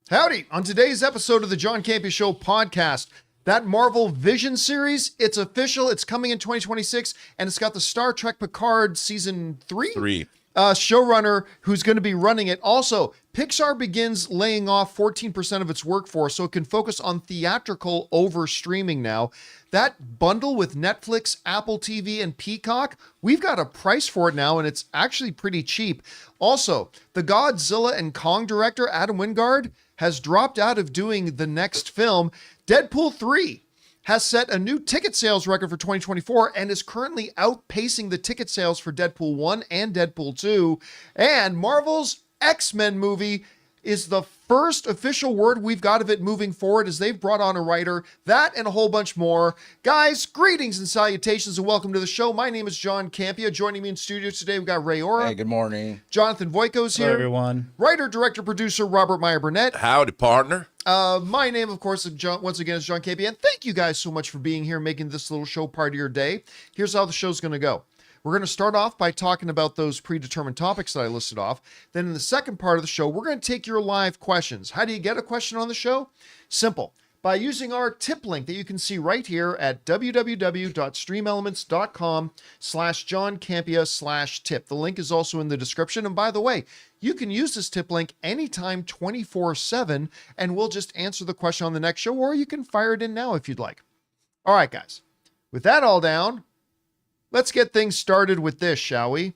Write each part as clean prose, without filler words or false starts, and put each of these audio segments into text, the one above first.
Howdy! On today's episode of the John Campea Show podcast, that Marvel Vision series, it's official. It's coming in 2026, and it's got the Star Trek Picard season 3? Showrunner who's going to be running it. Also, Pixar begins laying off 14% of its workforce so it can focus on theatrical over streaming now. That bundle with Netflix, Apple TV, and Peacock, we've got a price for it now, and it's actually pretty cheap. Also, the Godzilla and Kong director, Adam Wingard, has dropped out of doing the next film. Deadpool 3 has set a new ticket sales record for 2024 and is currently outpacing the ticket sales for Deadpool 1 and Deadpool 2. And Marvel's X-Men movie is the first official word we've got of it moving forward as they've brought on a writer. That and a whole bunch more. Guys, greetings and salutations and welcome to the show. My name is John Campea. Joining me in studio today, we've got Ray Ora. Hey, good morning. Jonathan Voico's here. Hello, everyone. Writer, director, producer, Robert Meyer Burnett. Howdy, partner. My name, of course, once again, is John Campea, and thank you guys so much for being here, making this little show part of your day. Here's how the show's going to go. We're going to start off by talking about those predetermined topics that I listed off. Then in the second part of the show, we're going to take your live questions. How do you get a question on the show? Simple. By using our tip link that you can see right here at www.streamelements.com/JohnCampea/tip. The link is also in the description. And by the way, you can use this tip link anytime 24/7, and we'll just answer the question on the next show, or you can fire it in now if you'd like. All right, guys. With that all down, let's get things started with this, shall we?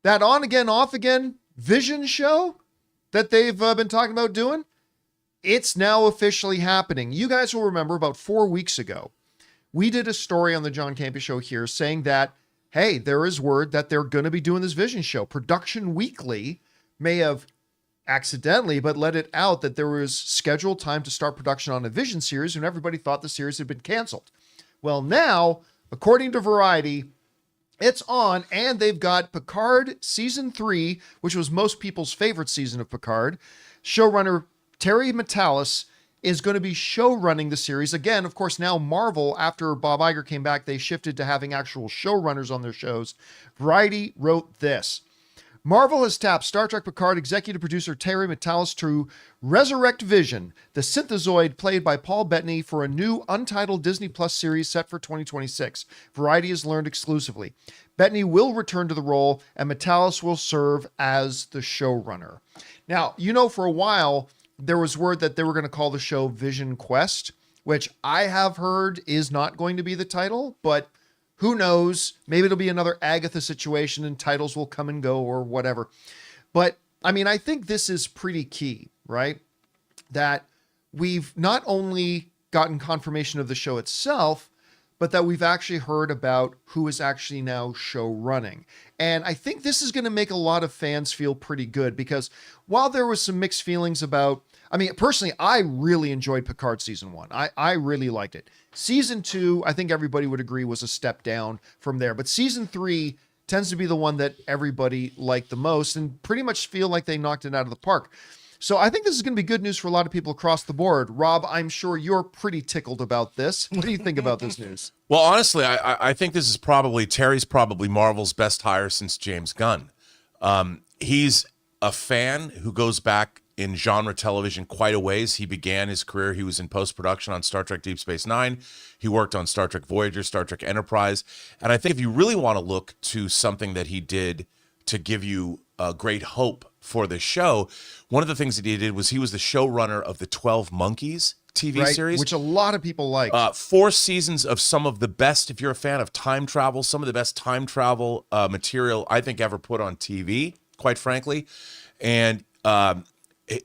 That on again, off again Vision show that they've been talking about doing, it's now officially happening. You guys will remember about 4 weeks ago, we did a story on the John Campea Show here saying that, hey, there is word that they're going to be doing this Vision show. Production Weekly may have accidentally, but let it out that there was scheduled time to start production on a Vision series, and everybody thought the series had been canceled. Well, now, according to Variety, it's on, and they've got Picard Season 3, which was most people's favorite season of Picard. Showrunner Terry Metalas is going to be show-running the series. Again, of course, now Marvel, after Bob Iger came back, they shifted to having actual showrunners on their shows. Variety wrote this. Marvel has tapped Star Trek Picard executive producer Terry Metalas to resurrect Vision, the synthezoid played by Paul Bettany, for a new untitled Disney Plus series set for 2026. Variety has learned exclusively. Bettany will return to the role, and Metalas will serve as the showrunner. Now, you know, for a while, there was word that they were going to call the show Vision Quest, which I have heard is not going to be the title, but who knows? Maybe it'll be another Agatha situation and titles will come and go or whatever. But I mean, I think this is pretty key, right? That we've not only gotten confirmation of the show itself, but that we've actually heard about who is actually now show running. And I think this is going to make a lot of fans feel pretty good, because while there was some mixed feelings about, I mean, personally, I really enjoyed Picard Season 1. I really liked it. Season 2, I think everybody would agree, was a step down from there. But Season 3 tends to be the one that everybody liked the most and pretty much feel like they knocked it out of the park. So I think this is going to be good news for a lot of people across the board. Rob, I'm sure you're pretty tickled about this. What do you think about this news? Well, honestly, I think this is Terry's probably Marvel's best hire since James Gunn. He's a fan who goes back in genre television quite a ways. He began his career, he was in post-production on Star Trek Deep Space Nine. He worked on Star Trek Voyager, Star Trek Enterprise. And I think if you really want to look to something that he did to give you great hope for the show, one of the things that he did was he was the showrunner of the 12 Monkeys TV series, which a lot of people like. 4 seasons of some of the best, if you're a fan of time travel, some of the best time travel material I think ever put on TV, quite frankly. And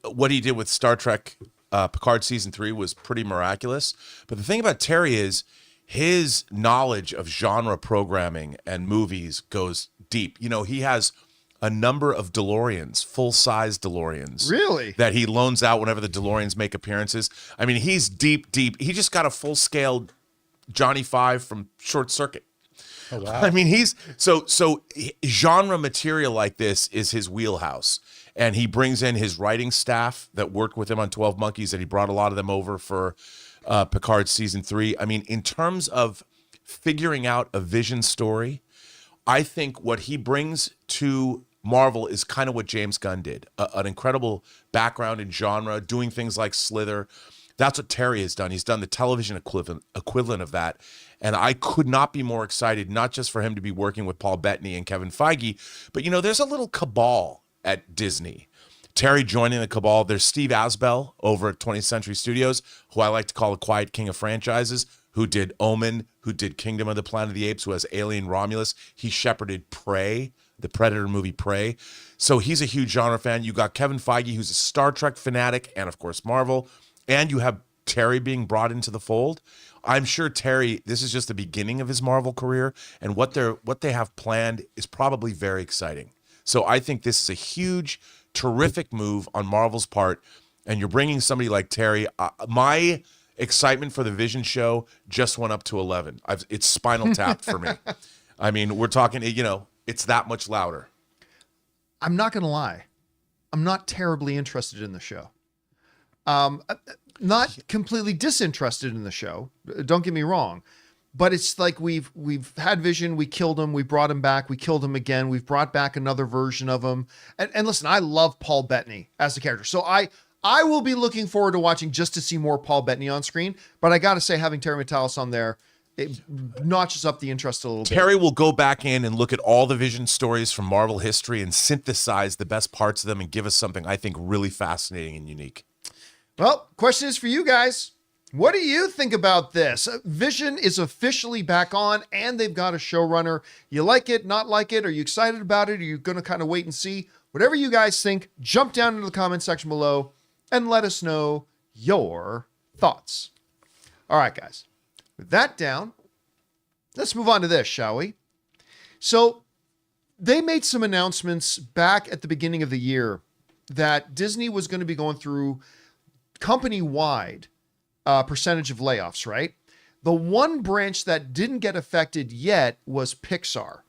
what he did with Star Trek Picard Season 3 was pretty miraculous. But the thing about Terry is his knowledge of genre programming and movies goes deep. You know, he has a number of DeLoreans, full-size DeLoreans. Really? That he loans out whenever the DeLoreans make appearances. I mean, he's deep. He just got a full-scale Johnny Five from Short Circuit. Oh, wow. I mean, he's so genre material like this is his wheelhouse. And he brings in his writing staff that worked with him on 12 Monkeys, and he brought a lot of them over for Picard Season 3. I mean, in terms of figuring out a Vision story, I think what he brings to Marvel is kind of what James Gunn did. An incredible background in genre, doing things like Slither. That's what Terry has done. He's done the television equivalent of that. And I could not be more excited, not just for him to be working with Paul Bettany and Kevin Feige, but, you know, there's a little cabal at Disney. Terry joining the cabal. There's Steve Asbell over at 20th Century Studios, who I like to call a quiet king of franchises, who did Omen, who did Kingdom of the Planet of the Apes, who has Alien Romulus. He shepherded Prey, the Predator movie Prey. So he's a huge genre fan. You got Kevin Feige, who's a Star Trek fanatic, and of course Marvel. And you have Terry being brought into the fold. I'm sure Terry, this is just the beginning of his Marvel career, and what they have planned is probably very exciting. So I think this is a huge, terrific move on Marvel's part, and you're bringing somebody like Terry. My excitement for the Vision show just went up to 11. It's Spinal Tap for me. I mean, we're talking, you know, it's that much louder. I'm not going to lie. I'm not terribly interested in the show. Not completely disinterested in the show. Don't get me wrong, but it's like we've had Vision, we killed him, we brought him back, we killed him again, we've brought back another version of him. And listen, I love Paul Bettany as a character, so I will be looking forward to watching just to see more Paul Bettany on screen. But I got to say, having Terry Metalas on there, it notches up the interest a little bit. Terry will go back in and look at all the Vision stories from Marvel history and synthesize the best parts of them and give us something I think really fascinating and unique. Well, question is for you guys. What do you think about this? Vision is officially back on, and they've got a showrunner. You like it, not like it? Are you excited about it? Are you going to kind of wait and see? Whatever you guys think, jump down into the comment section below and let us know your thoughts. All right, guys. With that down, let's move on to this, shall we? So they made some announcements back at the beginning of the year that Disney was going to be going through company-wide percentage of layoffs, right? The one branch that didn't get affected yet was Pixar,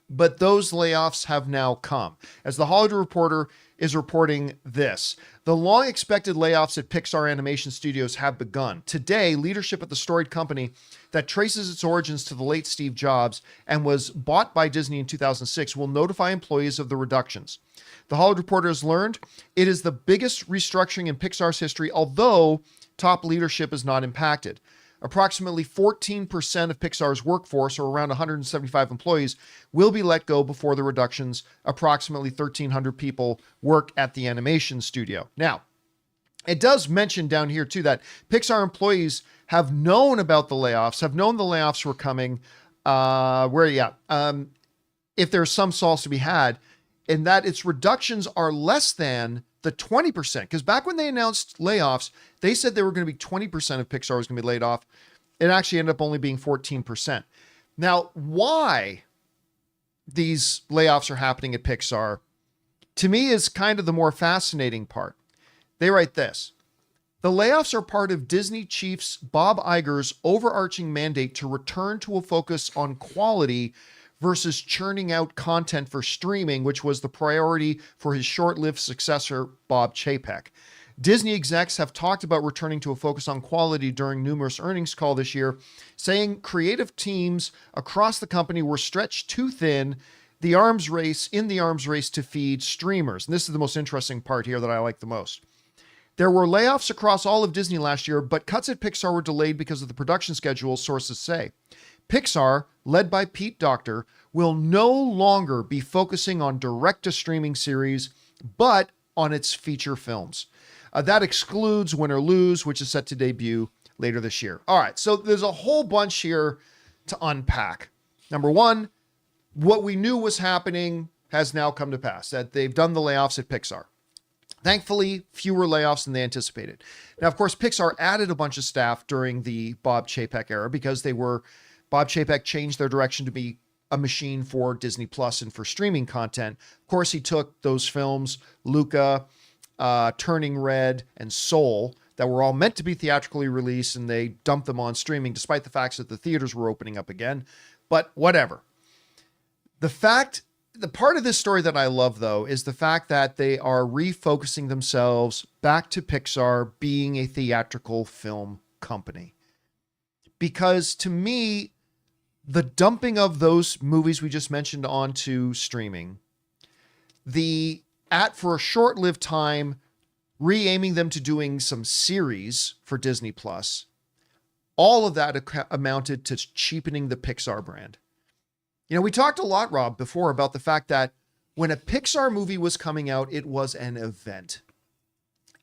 but those layoffs have now come. As the Hollywood Reporter is reporting this, the long-expected layoffs at Pixar Animation Studios have begun. Today, leadership at the storied company that traces its origins to the late Steve Jobs and was bought by Disney in 2006 will notify employees of the reductions. The Hollywood Reporter has learned it is the biggest restructuring in Pixar's history, although top leadership is not impacted. Approximately 14% of Pixar's workforce, or around 175 employees, will be let go before the reductions. Approximately 1,300 people work at the animation studio. Now, it does mention down here, too, that Pixar employees have known about the layoffs, have known the layoffs were coming, if there's some solace to be had, in that its reductions are less than the 20%. Because back when they announced layoffs, they said they were going to be 20% of Pixar was going to be laid off. It actually ended up only being 14%. Now, why these layoffs are happening at Pixar, to me, is kind of the more fascinating part. They write this: the layoffs are part of Disney chiefs Bob Iger's overarching mandate to return to a focus on quality versus churning out content for streaming, which was the priority for his short-lived successor, Bob Chapek. Disney execs have talked about returning to a focus on quality during numerous earnings calls this year, saying creative teams across the company were stretched too thin in the arms race to feed streamers. And this is the most interesting part here that I like the most. There were layoffs across all of Disney last year, but cuts at Pixar were delayed because of the production schedule, sources say. Pixar, led by Pete Docter, will no longer be focusing on direct-to-streaming series, but on its feature films. That excludes Win or Lose, which is set to debut later this year. All right, so there's a whole bunch here to unpack. Number one, what we knew was happening has now come to pass, that they've done the layoffs at Pixar. Thankfully, fewer layoffs than they anticipated. Now, of course, Pixar added a bunch of staff during the Bob Chapek era because Bob Chapek changed their direction to be a machine for Disney Plus and for streaming content. Of course, he took those films, Luca, Turning Red, and Soul, that were all meant to be theatrically released, and they dumped them on streaming, despite the fact that the theaters were opening up again. But whatever. The part of this story that I love, though, is the fact that they are refocusing themselves back to Pixar being a theatrical film company. Because to me, the dumping of those movies we just mentioned onto streaming, for a short-lived time, re-aiming them to doing some series for Disney Plus, all of that amounted to cheapening the Pixar brand. You know, we talked a lot, Rob, before about the fact that when a Pixar movie was coming out, it was an event.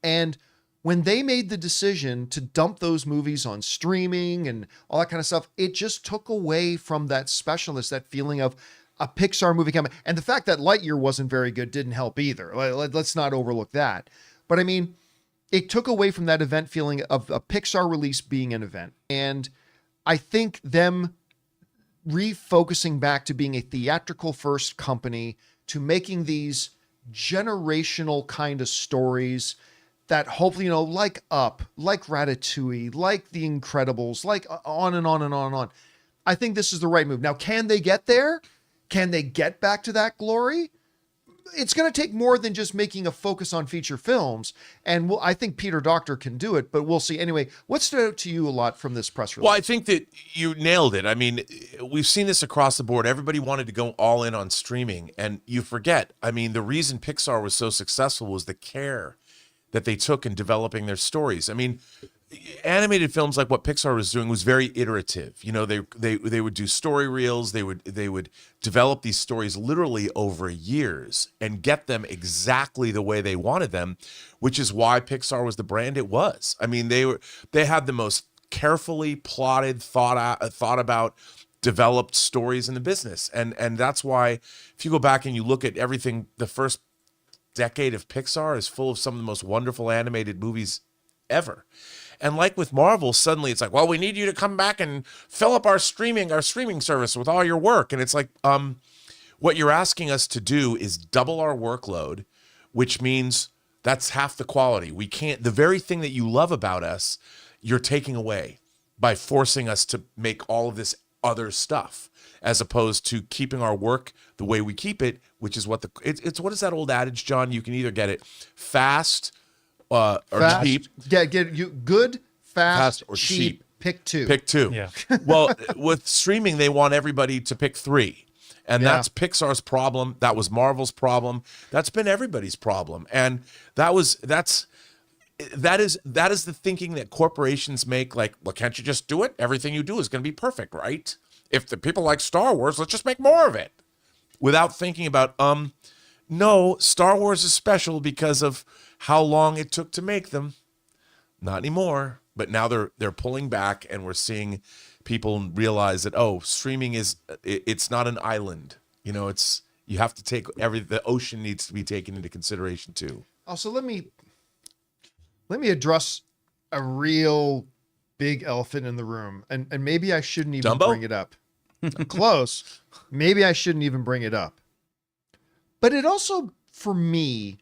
And when they made the decision to dump those movies on streaming and all that kind of stuff, it just took away from that specialness, that feeling of a Pixar movie coming. And the fact that Lightyear wasn't very good didn't help either. Let's not overlook that. But I mean, it took away from that event feeling of a Pixar release being an event. And I think them refocusing back to being a theatrical first company, to making these generational kind of stories that hopefully, you know, like Up, like Ratatouille, like The Incredibles, like on and on and on and on. I think this is the right move. Now, can they get there? Can they get back to that glory? It's going to take more than just making a focus on feature films. And I think Peter Docter can do it, but we'll see. Anyway, what stood out to you a lot from this press release? Well, I think that you nailed it. I mean, we've seen this across the board. Everybody wanted to go all in on streaming, and you forget. I mean, the reason Pixar was so successful was the care that they took in developing their stories. I mean, animated films like what Pixar was doing was very iterative. You know, they would do story reels. They would develop these stories literally over years and get them exactly the way they wanted them, which is why Pixar was the brand it was. I mean, they had the most carefully plotted, thought about, developed stories in the business, and that's why if you go back and you look at everything, the first decade of Pixar is full of some of the most wonderful animated movies ever. And like with Marvel, suddenly it's like, well, we need you to come back and fill up our streaming service with all your work. And it's like, what you're asking us to do is double our workload, which means that's half the quality. We can't, the very thing that you love about us, you're taking away by forcing us to make all of this other stuff, as opposed to keeping our work the way we keep it, which is what it's what is that old adage, John? You can either get it fast, or fast, cheap. Get you good, fast, or cheap. cheap. Pick two. Pick two. Yeah. Well, with streaming, they want everybody to pick three. And Yeah. that's Pixar's problem. That was Marvel's problem. That's been everybody's problem. And that is the thinking that corporations make, like, well, can't you just do it? Everything you do is going to be perfect, right? If the people like Star Wars, let's just make more of it. Without thinking about, no, Star Wars is special because of how long it took to make them. Not anymore. But now they're pulling back, and we're seeing people realize that, oh, streaming it's not an island. You know, you have to take the ocean needs to be taken into consideration too. Also, let me address a real big elephant in the room, and maybe I shouldn't even Dumbo? bring it up. Close. Maybe I shouldn't even bring it up. But it also, for me,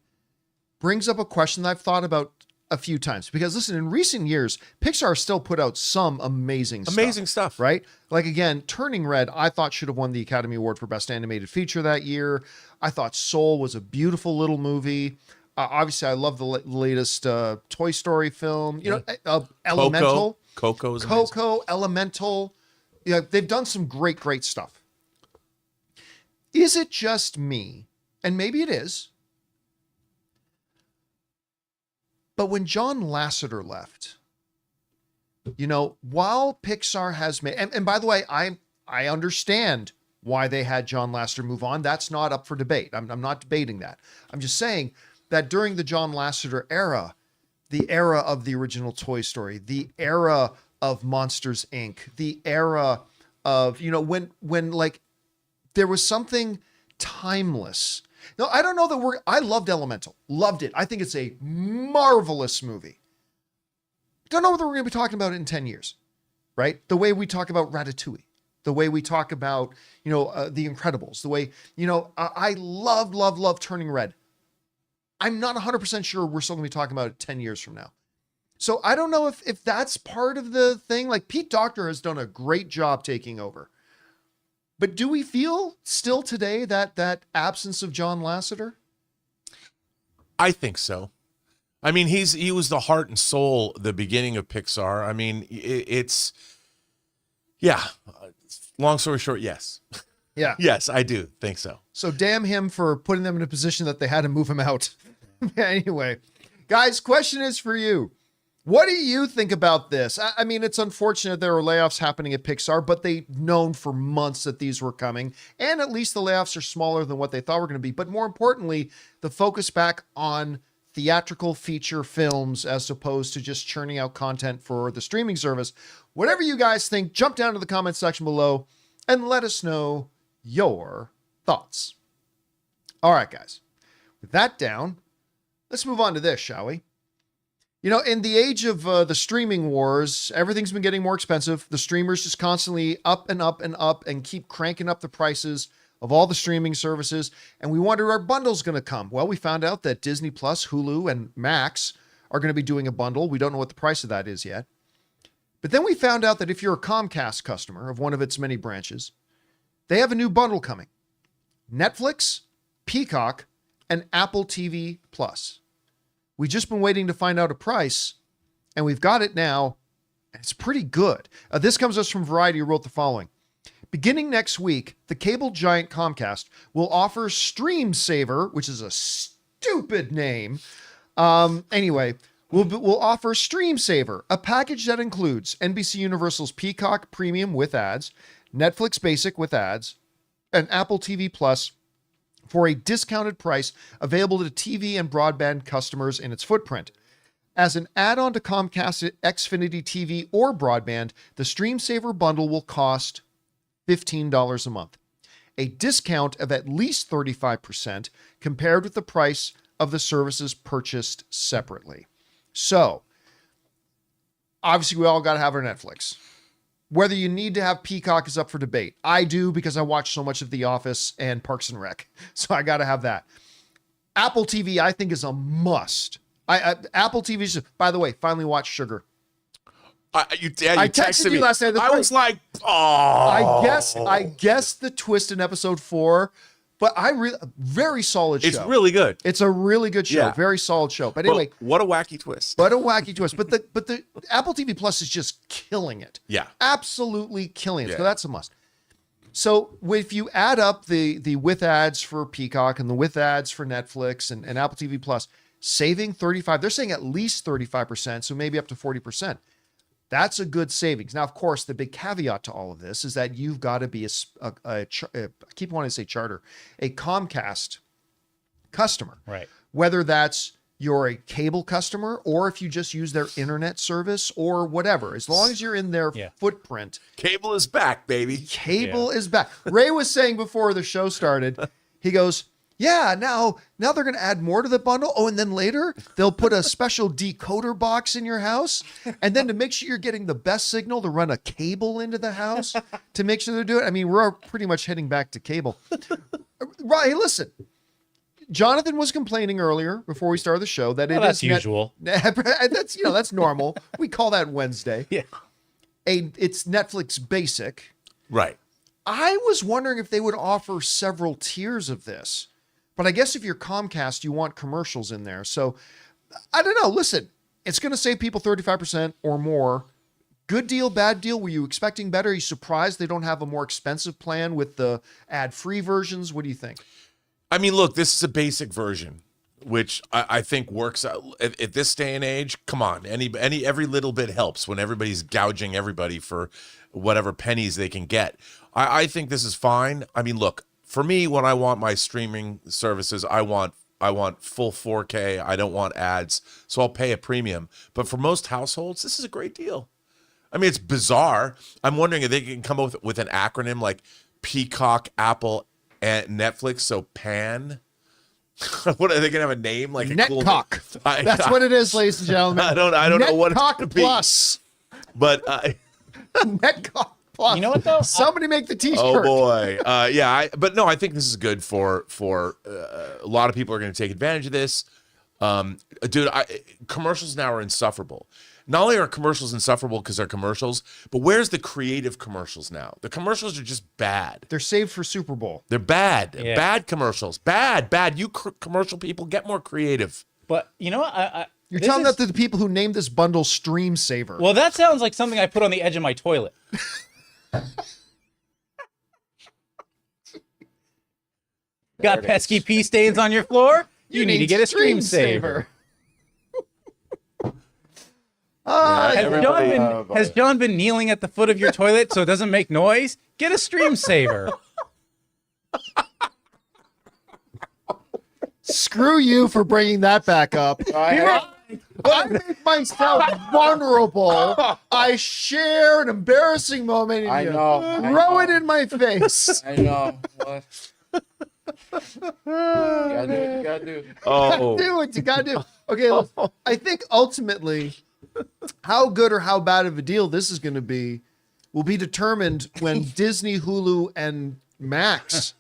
brings up a question that I've thought about a few times. Because listen, in recent years, Pixar still put out some amazing stuff, right? Like, again, Turning Red, I thought should have won the Academy Award for Best Animated Feature that year. I thought Soul was a beautiful little movie. Obviously, I love the latest Toy Story film. You know, Elemental. Coco is amazing. Coco, Elemental. Yeah, they've done some great, great stuff. Is it just me? And maybe it is. But when John Lasseter left, you know, while Pixar has made, and by the way, I understand why they had John Lasseter move on. That's not up for debate. I'm not debating that. I'm just saying that during the John Lasseter era, the era of the original Toy Story, the era of Monsters, Inc., the era of, you know, when like there was something timeless. No, I don't know that I loved Elemental. Loved it. I think it's a marvelous movie. Don't know whether we're going to be talking about it in 10 years, right? The way we talk about Ratatouille, the way we talk about, you know, The Incredibles, the way, you know, I love Turning Red. I'm not 100% sure we're still going to be talking about it 10 years from now. So I don't know if that's part of the thing. Like, Pete Docter has done a great job taking over. But do we feel still today that absence of John Lasseter? I think so. I mean, he was the heart and soul, the beginning of Pixar. I mean, it's, yeah, long story short, yes. Yeah. Yes, I do think so. So damn him for putting them in a position that they had to move him out. Anyway, guys, question is for you. What do you think about this? I mean, it's unfortunate there were layoffs happening at Pixar, but they've known for months that these were coming. And at least the layoffs are smaller than what they thought were going to be. But more importantly, the focus back on theatrical feature films as opposed to just churning out content for the streaming service. Whatever you guys think, jump down to the comment section below and let us know your thoughts. All right, guys. With that down, let's move on to this, shall we? You know, in the age of the streaming wars, everything's been getting more expensive. The streamers just constantly up and up and up and keep cranking up the prices of all the streaming services. And we wonder, are bundles going to come? Well, we found out that Disney Plus, Hulu, and Max are going to be doing a bundle. We don't know what the price of that is yet. But then we found out that if you're a Comcast customer of one of its many branches, they have a new bundle coming. Netflix, Peacock, and Apple TV Plus. We've just been waiting to find out a price, and we've got it now, and it's pretty good. This comes to us from Variety, who wrote the following. Beginning next week, the cable giant Comcast will offer Stream Saver, which is a stupid name. Anyway, we'll offer Stream Saver, a package that includes NBC Universal's Peacock Premium with ads, Netflix Basic with ads, and Apple TV Plus for a discounted price available to TV and broadband customers in its footprint. As an add-on to Comcast Xfinity TV or broadband, the Stream Saver bundle will cost $15 a month, a discount of at least 35% compared with the price of the services purchased separately. So, obviously we all got to have our Netflix. Whether you need to have Peacock is up for debate. I do because I watch so much of The Office and Parks and Rec. So I got to have that. Apple TV, I think, is a must. Apple TV, by the way, finally watched Sugar. You I texted you last night. I was like, oh. I guessed the twist in episode 4, but very solid show. It's really good. It's a really good show. Yeah. Very solid show. But anyway, what a wacky twist. But the Apple TV Plus is just killing it. Yeah. Absolutely killing it. Yeah. So that's a must. So if you add up the with ads for Peacock and the with ads for Netflix and Apple TV Plus, saving 35, they're saying at least 35%, so maybe up to 40%. That's a good savings. Now, of course, the big caveat to all of this is that you've got to be I keep wanting to say charter, a Comcast customer. Right. Whether that's you're a cable customer or if you just use their internet service or whatever, as long as you're in their footprint. Cable is back, baby. Cable is back. Ray was saying before the show started, he goes, yeah, now they're going to add more to the bundle. Oh, and then later they'll put a special decoder box in your house. And then to make sure you're getting the best signal, to run a cable into the house to make sure they're doing it. I mean, we're pretty much heading back to cable. Right. Hey, listen, Jonathan was complaining earlier before we started the show that that's usual. That's normal. We call that Wednesday. Yeah. It's Netflix Basic. Right. I was wondering if they would offer several tiers of this. But I guess if you're Comcast, you want commercials in there. So I don't know. Listen, it's going to save people 35% or more. Good deal, bad deal. Were you expecting better? Are you surprised they don't have a more expensive plan with the ad-free versions? What do you think? I mean, look, this is a basic version, which I think works out at this day and age. Come on, every little bit helps when everybody's gouging everybody for whatever pennies they can get. I think this is fine. I mean, look, for me, when I want my streaming services, I want full 4K. I don't want ads, so I'll pay a premium. But for most households, this is a great deal. I mean, it's bizarre. I'm wondering if they can come up with an acronym like Peacock, Apple, and Netflix. So PAN. What are they gonna have a name like? Netcock. That's what it is, ladies and gentlemen. I don't know what it's Netcock gonna be. Plus. But Netcock Plus. You know what though? Somebody make the T-shirt. Oh boy, but no, I think this is good for a lot of people are going to take advantage of this. Dude, commercials now are insufferable. Not only are commercials insufferable because they're commercials, but where's the creative commercials now? The commercials are just bad. They're saved for Super Bowl. They're bad. Yeah. Bad commercials. Bad. You commercial people, get more creative. But you know what? You're telling that to the people who named this bundle Stream Saver. Well, that sounds like something I put on the edge of my toilet. Got pesky pee stains on your floor? You need to get a stream saver. Has John been kneeling at the foot of your toilet so it doesn't make noise? Get a stream saver. Screw you for bringing that back up. I make myself vulnerable. I share an embarrassing moment and throw it in my face. I know. What? You gotta do. Oh, Do what you gotta do. Okay, look, I think ultimately how good or how bad of a deal this is going to be will be determined when Disney, Hulu, and Max,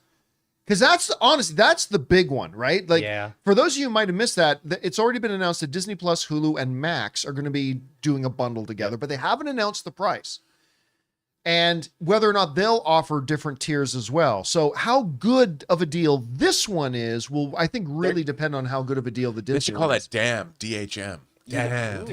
because honestly, that's the big one, right? Like, for those of you who might have missed that, it's already been announced that Disney Plus, Hulu, and Max are going to be doing a bundle together, but they haven't announced the price and whether or not they'll offer different tiers as well. So how good of a deal this one is will, I think, really depend on how good of a deal the Disney. they should call that DAM, DHM. Damn,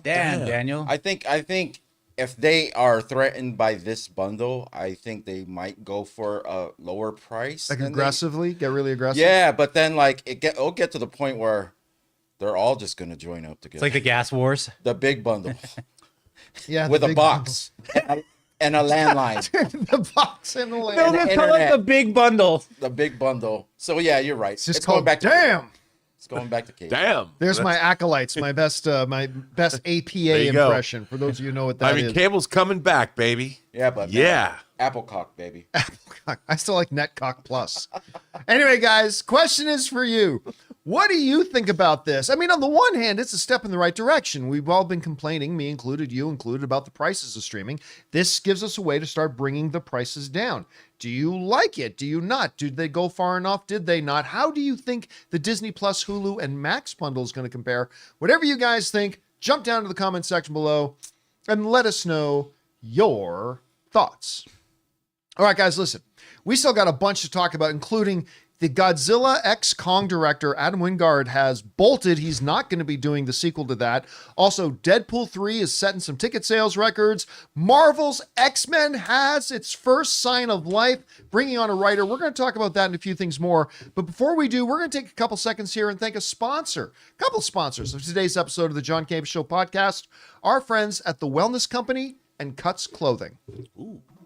Daniel. I think if they are threatened by this bundle, I think they might go for a lower price. Like aggressively, get really aggressive. Yeah, but then like it'll get to the point where they're all just gonna join up together. It's like the gas wars. The big bundle. Yeah, with a box and a landline. The box and the landline. No, they call it the big bundle. The big bundle. So yeah, you're right. It's just going called back to damn. It's going back to cable. Damn. There's my acolytes, my best APA you go. impression. For those of you who know what that is. cable's coming back, baby. Yeah, but Yeah. Applecock, baby. I still like Netcock Plus. Anyway, guys, question is for you. What do you think about this? I mean, on the one hand, it's a step in the right direction. We've all been complaining, me included, you included, about the prices of streaming. This gives us a way to start bringing the prices down. Do you like it? Do you not? Did they go far enough? Did they not? How do you think the Disney Plus, Hulu, and Max bundle is going to compare? Whatever you guys think, jump down to the comment section below and let us know your thoughts. All right, guys, listen. We still got a bunch to talk about, including the Godzilla X Kong director, Adam Wingard, has bolted. He's not going to be doing the sequel to that. Also, Deadpool 3 is setting some ticket sales records. Marvel's X-Men has its first sign of life, bringing on a writer. We're going to talk about that and a few things more. But before we do, we're going to take a couple seconds here and thank a couple of sponsors of today's episode of the John Campea Show podcast, our friends at The Wellness Company and Cuts Clothing.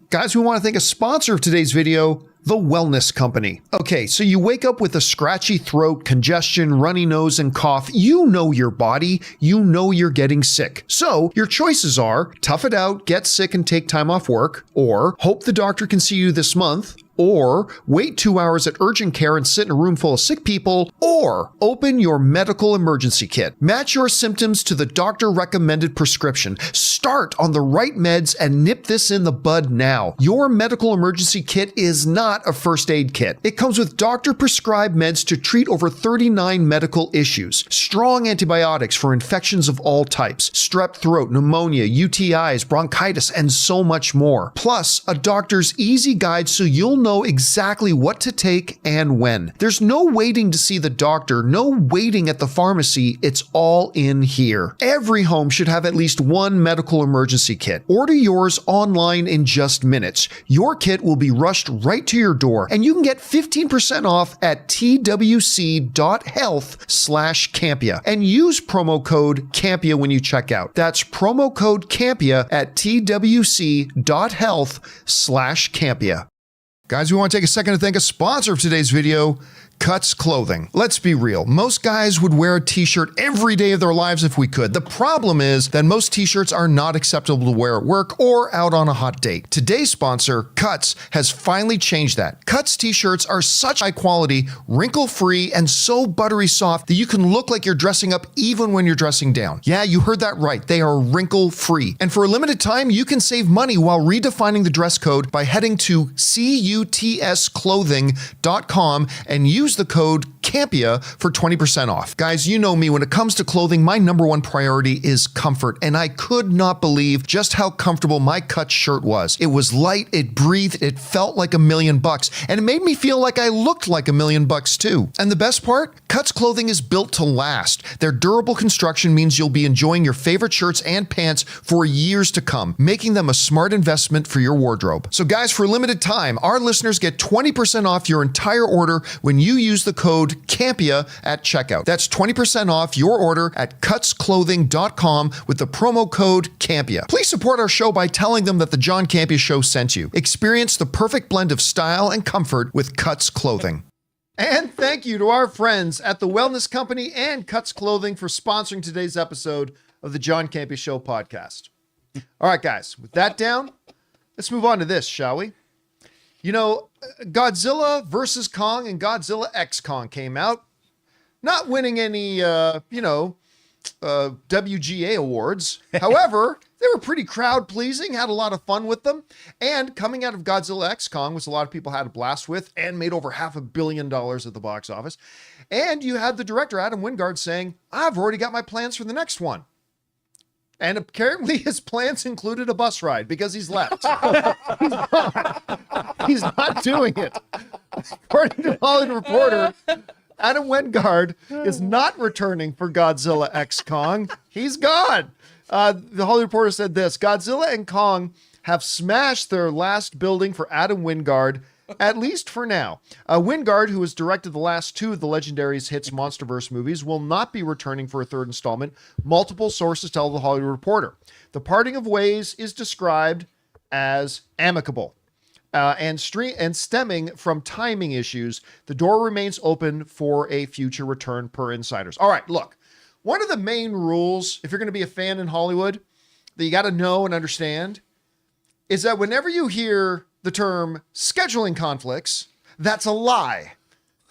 Guys, we want to thank a sponsor of today's video, The Wellness Company. Okay, so you wake up with a scratchy throat, congestion, runny nose, and cough. You know your body. You know you're getting sick. So your choices are tough it out, get sick and take time off work, or hope the doctor can see you this month, or wait 2 hours at urgent care and sit in a room full of sick people, or open your medical emergency kit. Match your symptoms to the doctor-recommended prescription. Start on the right meds and nip this in the bud now. Your medical emergency kit is not a first aid kit. It comes with doctor-prescribed meds to treat over 39 medical issues. Strong antibiotics for infections of all types, strep throat, pneumonia, UTIs, bronchitis, and so much more. Plus, a doctor's easy guide so you'll know exactly what to take and when. There's no waiting to see the doctor, no waiting at the pharmacy. It's all in here. Every home should have at least one medical emergency kit. Order yours online in just minutes. Your kit will be rushed right to your door, and you can get 15% off at twc.health/Campea and use promo code Campea when you check out. That's promo code Campea at twc.health/Campea. Guys, we want to take a second to thank a sponsor of today's video, Cuts Clothing. Let's be real. Most guys would wear a t-shirt every day of their lives if we could. The problem is that most t-shirts are not acceptable to wear at work or out on a hot date. Today's sponsor, Cuts, has finally changed that. Cuts t-shirts are such high quality, wrinkle-free, and so buttery soft that you can look like you're dressing up even when you're dressing down. Yeah, you heard that right. They are wrinkle-free. And for a limited time, you can save money while redefining the dress code by heading to cutsclothing.com and use the code Campea for 20% off. Guys, you know me, when it comes to clothing, my number one priority is comfort, and I could not believe just how comfortable my Cuts shirt was. It was light, it breathed, it felt like $1,000,000, and it made me feel like I looked like $1,000,000 too. And the best part? Cuts clothing is built to last. Their durable construction means you'll be enjoying your favorite shirts and pants for years to come, making them a smart investment for your wardrobe. So guys, for a limited time, our listeners get 20% off your entire order when you use the code Campea at checkout. That's 20% off your order at cutsclothing.com with the promo code Campea. Please support our show by telling them that the John Campea Show sent you. Experience the perfect blend of style and comfort with Cuts Clothing. And thank you to our friends at the Wellness Company and Cuts Clothing for sponsoring today's episode of the John Campea Show podcast. All right, guys, with that down, let's move on to this, shall we? You know, Godzilla versus Kong and Godzilla X Kong came out, not winning any, WGA awards. However, they were pretty crowd pleasing, had a lot of fun with them. And coming out of Godzilla X Kong, which a lot of people had a blast with and made over $500 million at the box office. And you had the director, Adam Wingard, saying, I've already got my plans for the next one. And apparently his plans included a bus ride because he's left. He's not doing it. According to Hollywood Reporter, Adam Wingard is not returning for Godzilla X Kong. He's gone. The Hollywood Reporter said this: Godzilla and Kong have smashed their last building for Adam Wingard, at least for now. Wingard, who has directed the last two of the Legendary's hits Monsterverse movies, will not be returning for a third installment. Multiple sources tell the Hollywood Reporter. The parting of ways is described as amicable. And stemming from timing issues, the door remains open for a future return per insiders. All right, look, one of the main rules, if you're going to be a fan in Hollywood, that you got to know and understand, is that whenever you hear the term scheduling conflicts, that's a lie.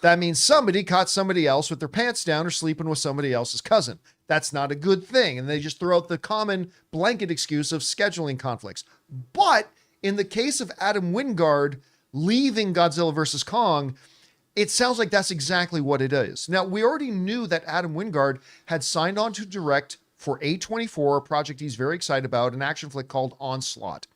That means somebody caught somebody else with their pants down or sleeping with somebody else's cousin. That's not a good thing. And they just throw out the common blanket excuse of scheduling conflicts. But in the case of Adam Wingard leaving Godzilla vs. Kong, it sounds like that's exactly what it is. Now, we already knew that Adam Wingard had signed on to direct for A24, a project he's very excited about, an action flick called Onslaught.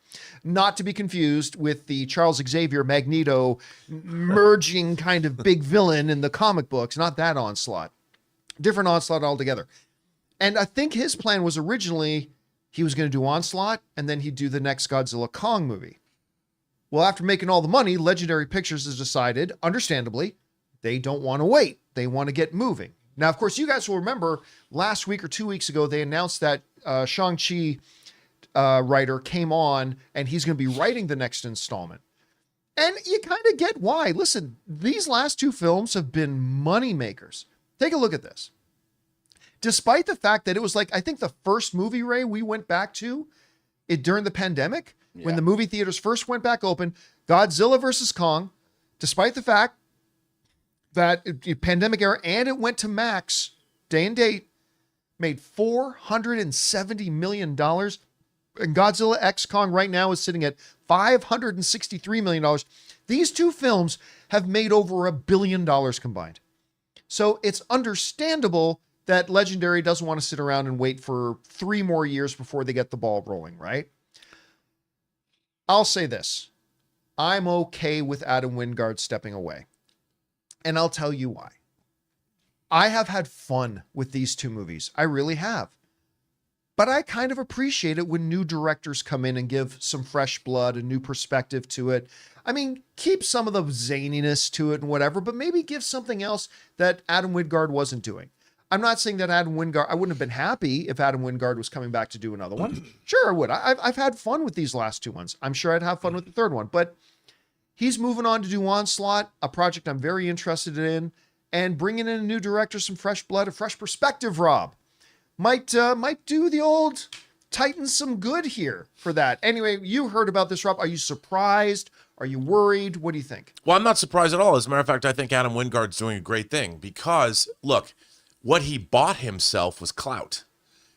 Not to be confused with the Charles Xavier Magneto merging kind of big villain in the comic books, not that Onslaught. Different Onslaught altogether. And I think his plan was originally he was going to do Onslaught, and then he'd do the next Godzilla Kong movie. Well, after making all the money, Legendary Pictures has decided, understandably, they don't want to wait. They want to get moving. Now, of course, you guys will remember last week or 2 weeks ago, they announced that Shang-Chi writer came on, and he's going to be writing the next installment. And you kind of get why. Listen, these last two films have been money makers. Take a look at this. Despite the fact that it was like, I think the first movie, Ray, we went back to it during the pandemic, when the movie theaters first went back open, Godzilla versus Kong, despite the fact that pandemic era, and it went to Max day and date, made $470 million. And Godzilla X Kong right now is sitting at $563 million. These two films have made over $1 billion combined. So it's understandable that Legendary doesn't want to sit around and wait for 3 more years before they get the ball rolling, right? I'll say this. I'm okay with Adam Wingard stepping away. And I'll tell you why. I have had fun with these two movies. I really have. But I kind of appreciate it when new directors come in and give some fresh blood, a new perspective to it. I mean, keep some of the zaniness to it and whatever, but maybe give something else that Adam Wingard wasn't doing. I'm not saying that Adam Wingard, I wouldn't have been happy if Adam Wingard was coming back to do another one. Sure, I would. I've had fun with these last two ones. I'm sure I'd have fun with the third one, but he's moving on to do Onslaught, a project I'm very interested in, and bringing in a new director, some fresh blood, a fresh perspective, Rob. Might do the old Titans some good here for that. Anyway, you heard about this, Rob. Are you surprised? Are you worried? What do you think? Well, I'm not surprised at all. As a matter of fact, I think Adam Wingard's doing a great thing because, look, what he bought himself was clout.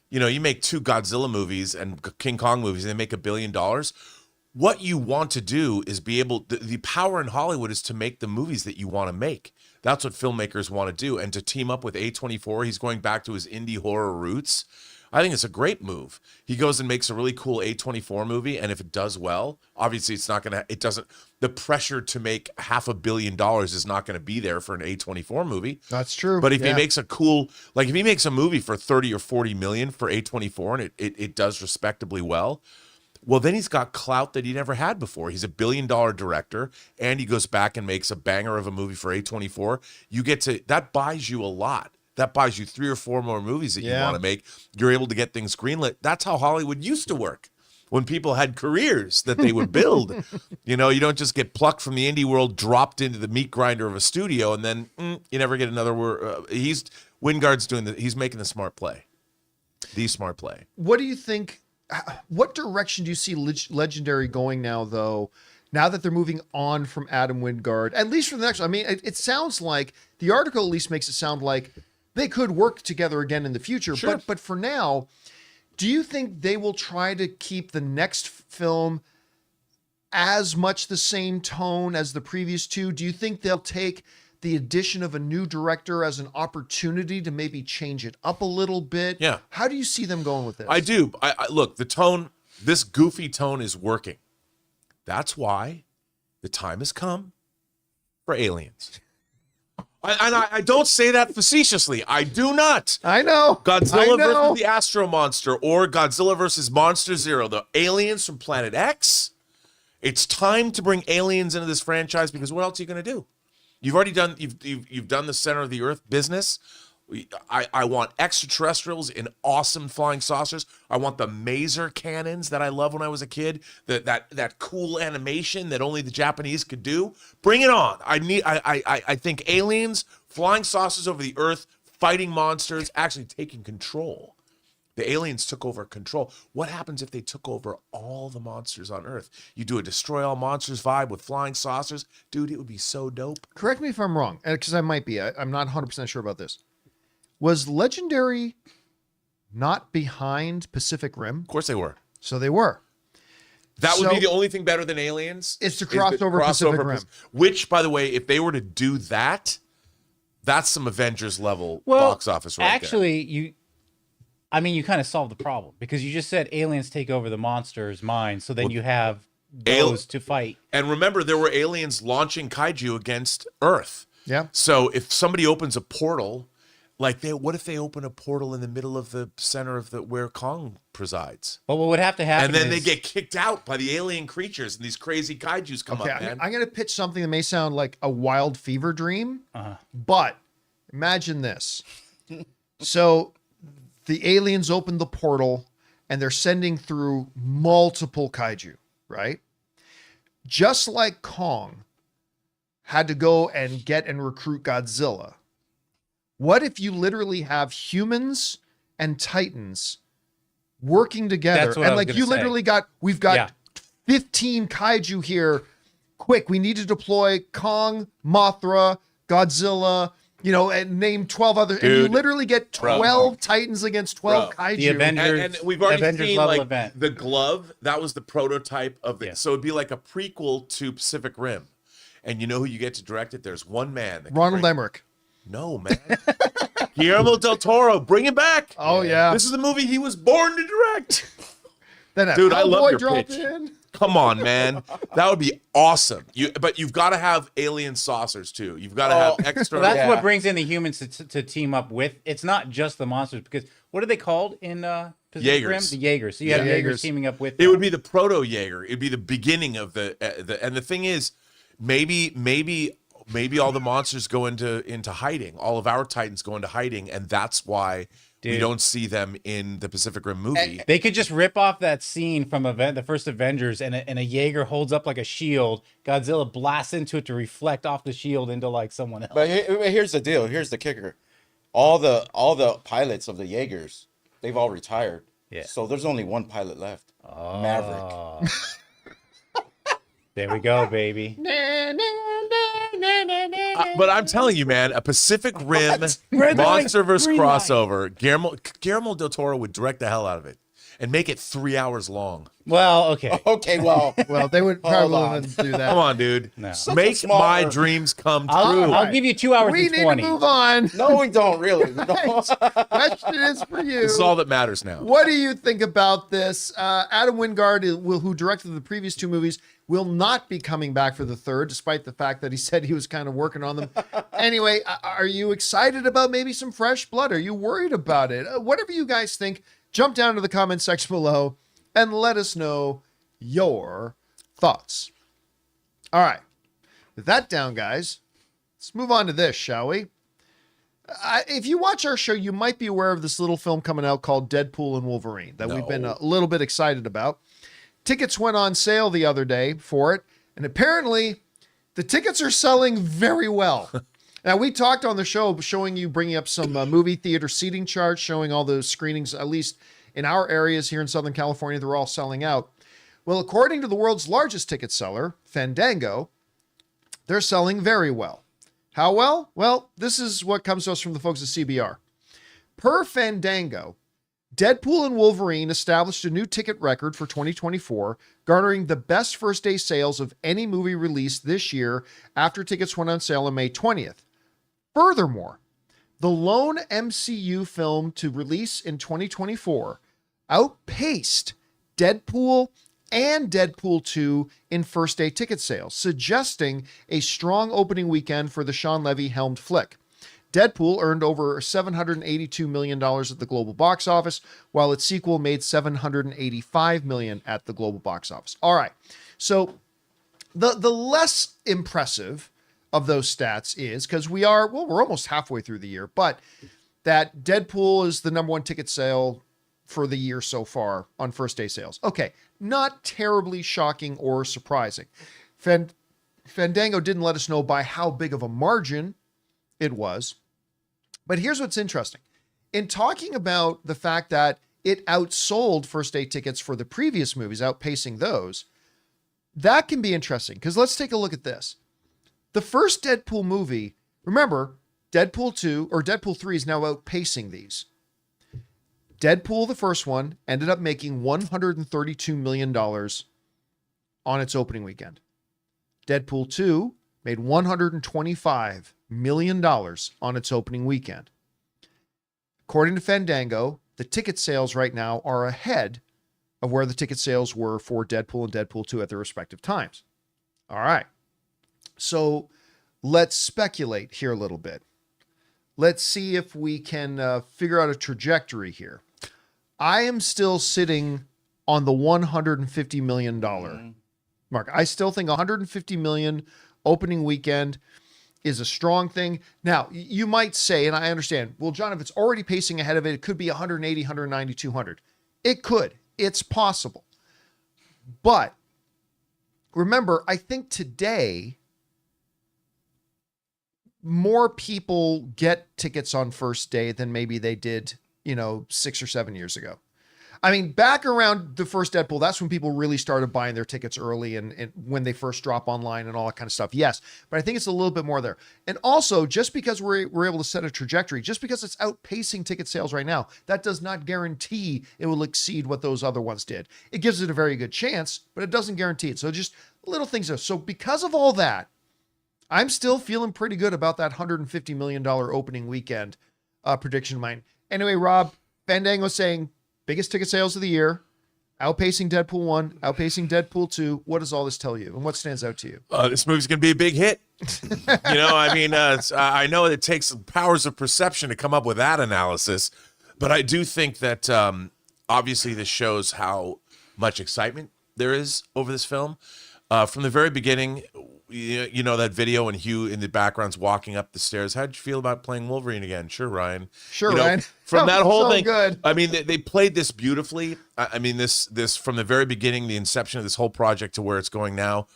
You know, you make 2 Godzilla movies and King Kong movies, and they make $1 billion. What you want to do is be able, the power in Hollywood is to make the movies that you want to make. That's what filmmakers want to do. And to team up with A24, he's going back to his indie horror roots. I think it's a great move. He goes and makes a really cool A24 movie, and if it does well, obviously the pressure to make $500 million is not going to be there for an A24 movie. That's true. But if he makes if he makes a movie for 30 or 40 million for A24 and it does respectably well, well, then he's got clout that he never had before. He's a $1 billion director, and he goes back and makes a banger of a movie for A24. That buys you a lot. That buys you 3 or 4 more movies that you want to make. You're able to get things greenlit. That's how Hollywood used to work when people had careers that they would build. You don't just get plucked from the indie world, dropped into the meat grinder of a studio, and then you never get another word. Wingard's he's making the smart play. The smart play. What do you think? What direction do you see Legendary going now, though? Now that they're moving on from Adam Wingard, at least for the next one. I mean, it sounds like the article at least makes it sound like they could work together again in the future. Sure. But for now, do you think they will try to keep the next film as much the same tone as the previous two? Do you think they'll take the addition of a new director as an opportunity to maybe change it up a little bit? Yeah. How do you see them going with this? I do. I look, the tone, this goofy tone is working. That's why the time has come for Aliens. I don't say that facetiously. I do not. I know. Godzilla versus the Astro Monster or Godzilla versus Monster Zero, the aliens from Planet X. It's time to bring aliens into this franchise because what else are you going to do? You've already done you've done the center of the earth business. I want extraterrestrials in awesome flying saucers. I want the maser cannons that I loved when I was a kid. That cool animation that only the Japanese could do. Bring it on. I think aliens, flying saucers over the earth, fighting monsters, actually taking control. The aliens took over control. What happens if they took over all the monsters on Earth? You do a destroy all monsters vibe with flying saucers. Dude, it would be so dope. Correct me if I'm wrong, because I might be. I'm not 100% sure about this. Was Legendary not behind Pacific Rim? Of course they were. So they were. That would be the only thing better than Aliens. It's the crossover Pacific Rim. Which, by the way, if they were to do that, that's some Avengers level box office right actually, there. you kind of solved the problem because you just said aliens take over the monster's mind. So then you have those to fight. And remember, there were aliens launching kaiju against Earth. Yeah. So if somebody opens a portal, what if they open a portal in the middle of the center of where Kong presides? Well, what would have to happen and then they get kicked out by the alien creatures and these crazy kaijus come up, man. I'm going to pitch something that may sound like a wild fever dream, but imagine this. So the aliens open the portal and they're sending through multiple kaiju, right? Just like Kong had to go and get and recruit Godzilla. What if you literally have humans and Titans working together? That's what I was gonna you say. literally we've got 15 kaiju here. Quick, we need to deploy Kong, Mothra, Godzilla, and name 12 other. And you literally get 12 Titans against 12 kaiju. The Avengers, and we've already Avengers seen level event. the glove. That was the prototype of the. Yeah. So it'd be like a prequel to Pacific Rim. And you know who you get to direct it? There's one man. Ronald Emmerich. No, man. Guillermo del Toro, bring him back. Oh, yeah. This is the movie he was born to direct. Then Dude, I love your drop pitch. in. Come on, man. That would be awesome. But you've got to have alien saucers, too. You've got to have extra. Well, that's what brings in the humans to team up with. It's not just the monsters because what are they called in Pacific Rim? The Jaegers. So you have Jaegers teaming up with It would be the proto Jaeger. It'd be the beginning of the and the thing is, maybe all the monsters go into hiding. All of our Titans go into hiding, and that's why we don't see them in the Pacific Rim movie. They could just rip off that scene from the first Avengers, and a Jaeger holds up like a shield. Godzilla blasts into it to reflect off the shield into like someone else. But here's the deal. Here's the kicker. All the pilots of the Jaegers, they've all retired. Yeah. So there's only one pilot left. Maverick. There we go, baby. But I'm telling you, man, a Pacific Rim monster versus crossover. Guillermo del Toro would direct the hell out of it. and make it 3 hours long. Well, okay. Okay, well, Well, they would Hold probably on. wouldn't do that. Come on, dude. No. Such a Make small my earth. dreams come true. I'll give you 2 hours We and need 20. to move on. no, we don't really. We don't. Question is for you. This is all that matters now. What do you think about this? Adam Wingard, who directed the previous two movies, will not be coming back for the third, despite the fact that he said he was kind of working on them. Anyway, are you excited about maybe some fresh blood? Are you worried about it? Whatever you guys think, jump down to the comment section below and let us know your thoughts. All right. With that down, guys, let's move on to this, shall we? If you watch our show, you might be aware of this little film coming out called Deadpool and Wolverine that we've been a little bit excited about. Tickets went on sale the other day for it, and apparently the tickets are selling very well. Now, we talked on the show showing you, bringing up some movie theater seating charts, showing all those screenings, at least in our areas here in Southern California, they're all selling out. Well, according to the world's largest ticket seller, Fandango, they're selling very well. How well? Well, this is what comes to us from the folks at CBR. Per Fandango, Deadpool and Wolverine established a new ticket record for 2024, garnering the best first-day sales of any movie released this year after tickets went on sale on May 20th. Furthermore, the lone MCU film to release in 2024 outpaced Deadpool and Deadpool 2 in first-day ticket sales, suggesting a strong opening weekend for the Sean Levy-helmed flick. Deadpool earned over $782 million at the global box office, while its sequel made $785 million at the global box office. All right, so the less impressive of those stats is, because we're almost halfway through the year, but that Deadpool is the number one ticket sale for the year so far on first day sales. Okay, not terribly shocking or surprising. Fandango didn't let us know by how big of a margin it was. But here's what's interesting. In talking about the fact that it outsold first day tickets for the previous movies, outpacing those, that can be interesting, because let's take a look at this. The first Deadpool movie, remember, Deadpool 2 or Deadpool 3 is now outpacing these. Deadpool, the first one, ended up making $132 million on its opening weekend. Deadpool 2 made $125 million on its opening weekend. According to Fandango, the ticket sales right now are ahead of where the ticket sales were for Deadpool and Deadpool 2 at their respective times. All right. So let's speculate here a little bit. Let's see if we can figure out a trajectory here. I am still sitting on the $150 million mark. I still think $150 million opening weekend is a strong thing. Now, you might say, and I understand, well, John, if it's already pacing ahead of it, it could be 180, 190, 200. It could. It's possible. But remember, I think today, more people get tickets on first day than maybe they did, 6 or 7 years ago. I mean, back around the first Deadpool, that's when people really started buying their tickets early and when they first drop online and all that kind of stuff. Yes, but I think it's a little bit more there. And also, just because we're able to set a trajectory, just because it's outpacing ticket sales right now, that does not guarantee it will exceed what those other ones did. It gives it a very good chance, but it doesn't guarantee it. So just little things there. So because of all that, I'm still feeling pretty good about that $150 million opening weekend prediction of mine. Anyway, Rob, Fandango saying biggest ticket sales of the year, outpacing Deadpool 1, outpacing Deadpool 2. What does all this tell you? And what stands out to you? This movie's going to be a big hit. I know it takes powers of perception to come up with that analysis, but I do think that obviously this shows how much excitement there is over this film. From the very beginning, you know that video and Hugh in the background's walking up the stairs. How'd you feel about playing Wolverine again? Sure, Ryan. Sure, Ryan. From that whole so thing, good. I mean, they played this beautifully. I mean, this from the very beginning, the inception of this whole project to where it's going now.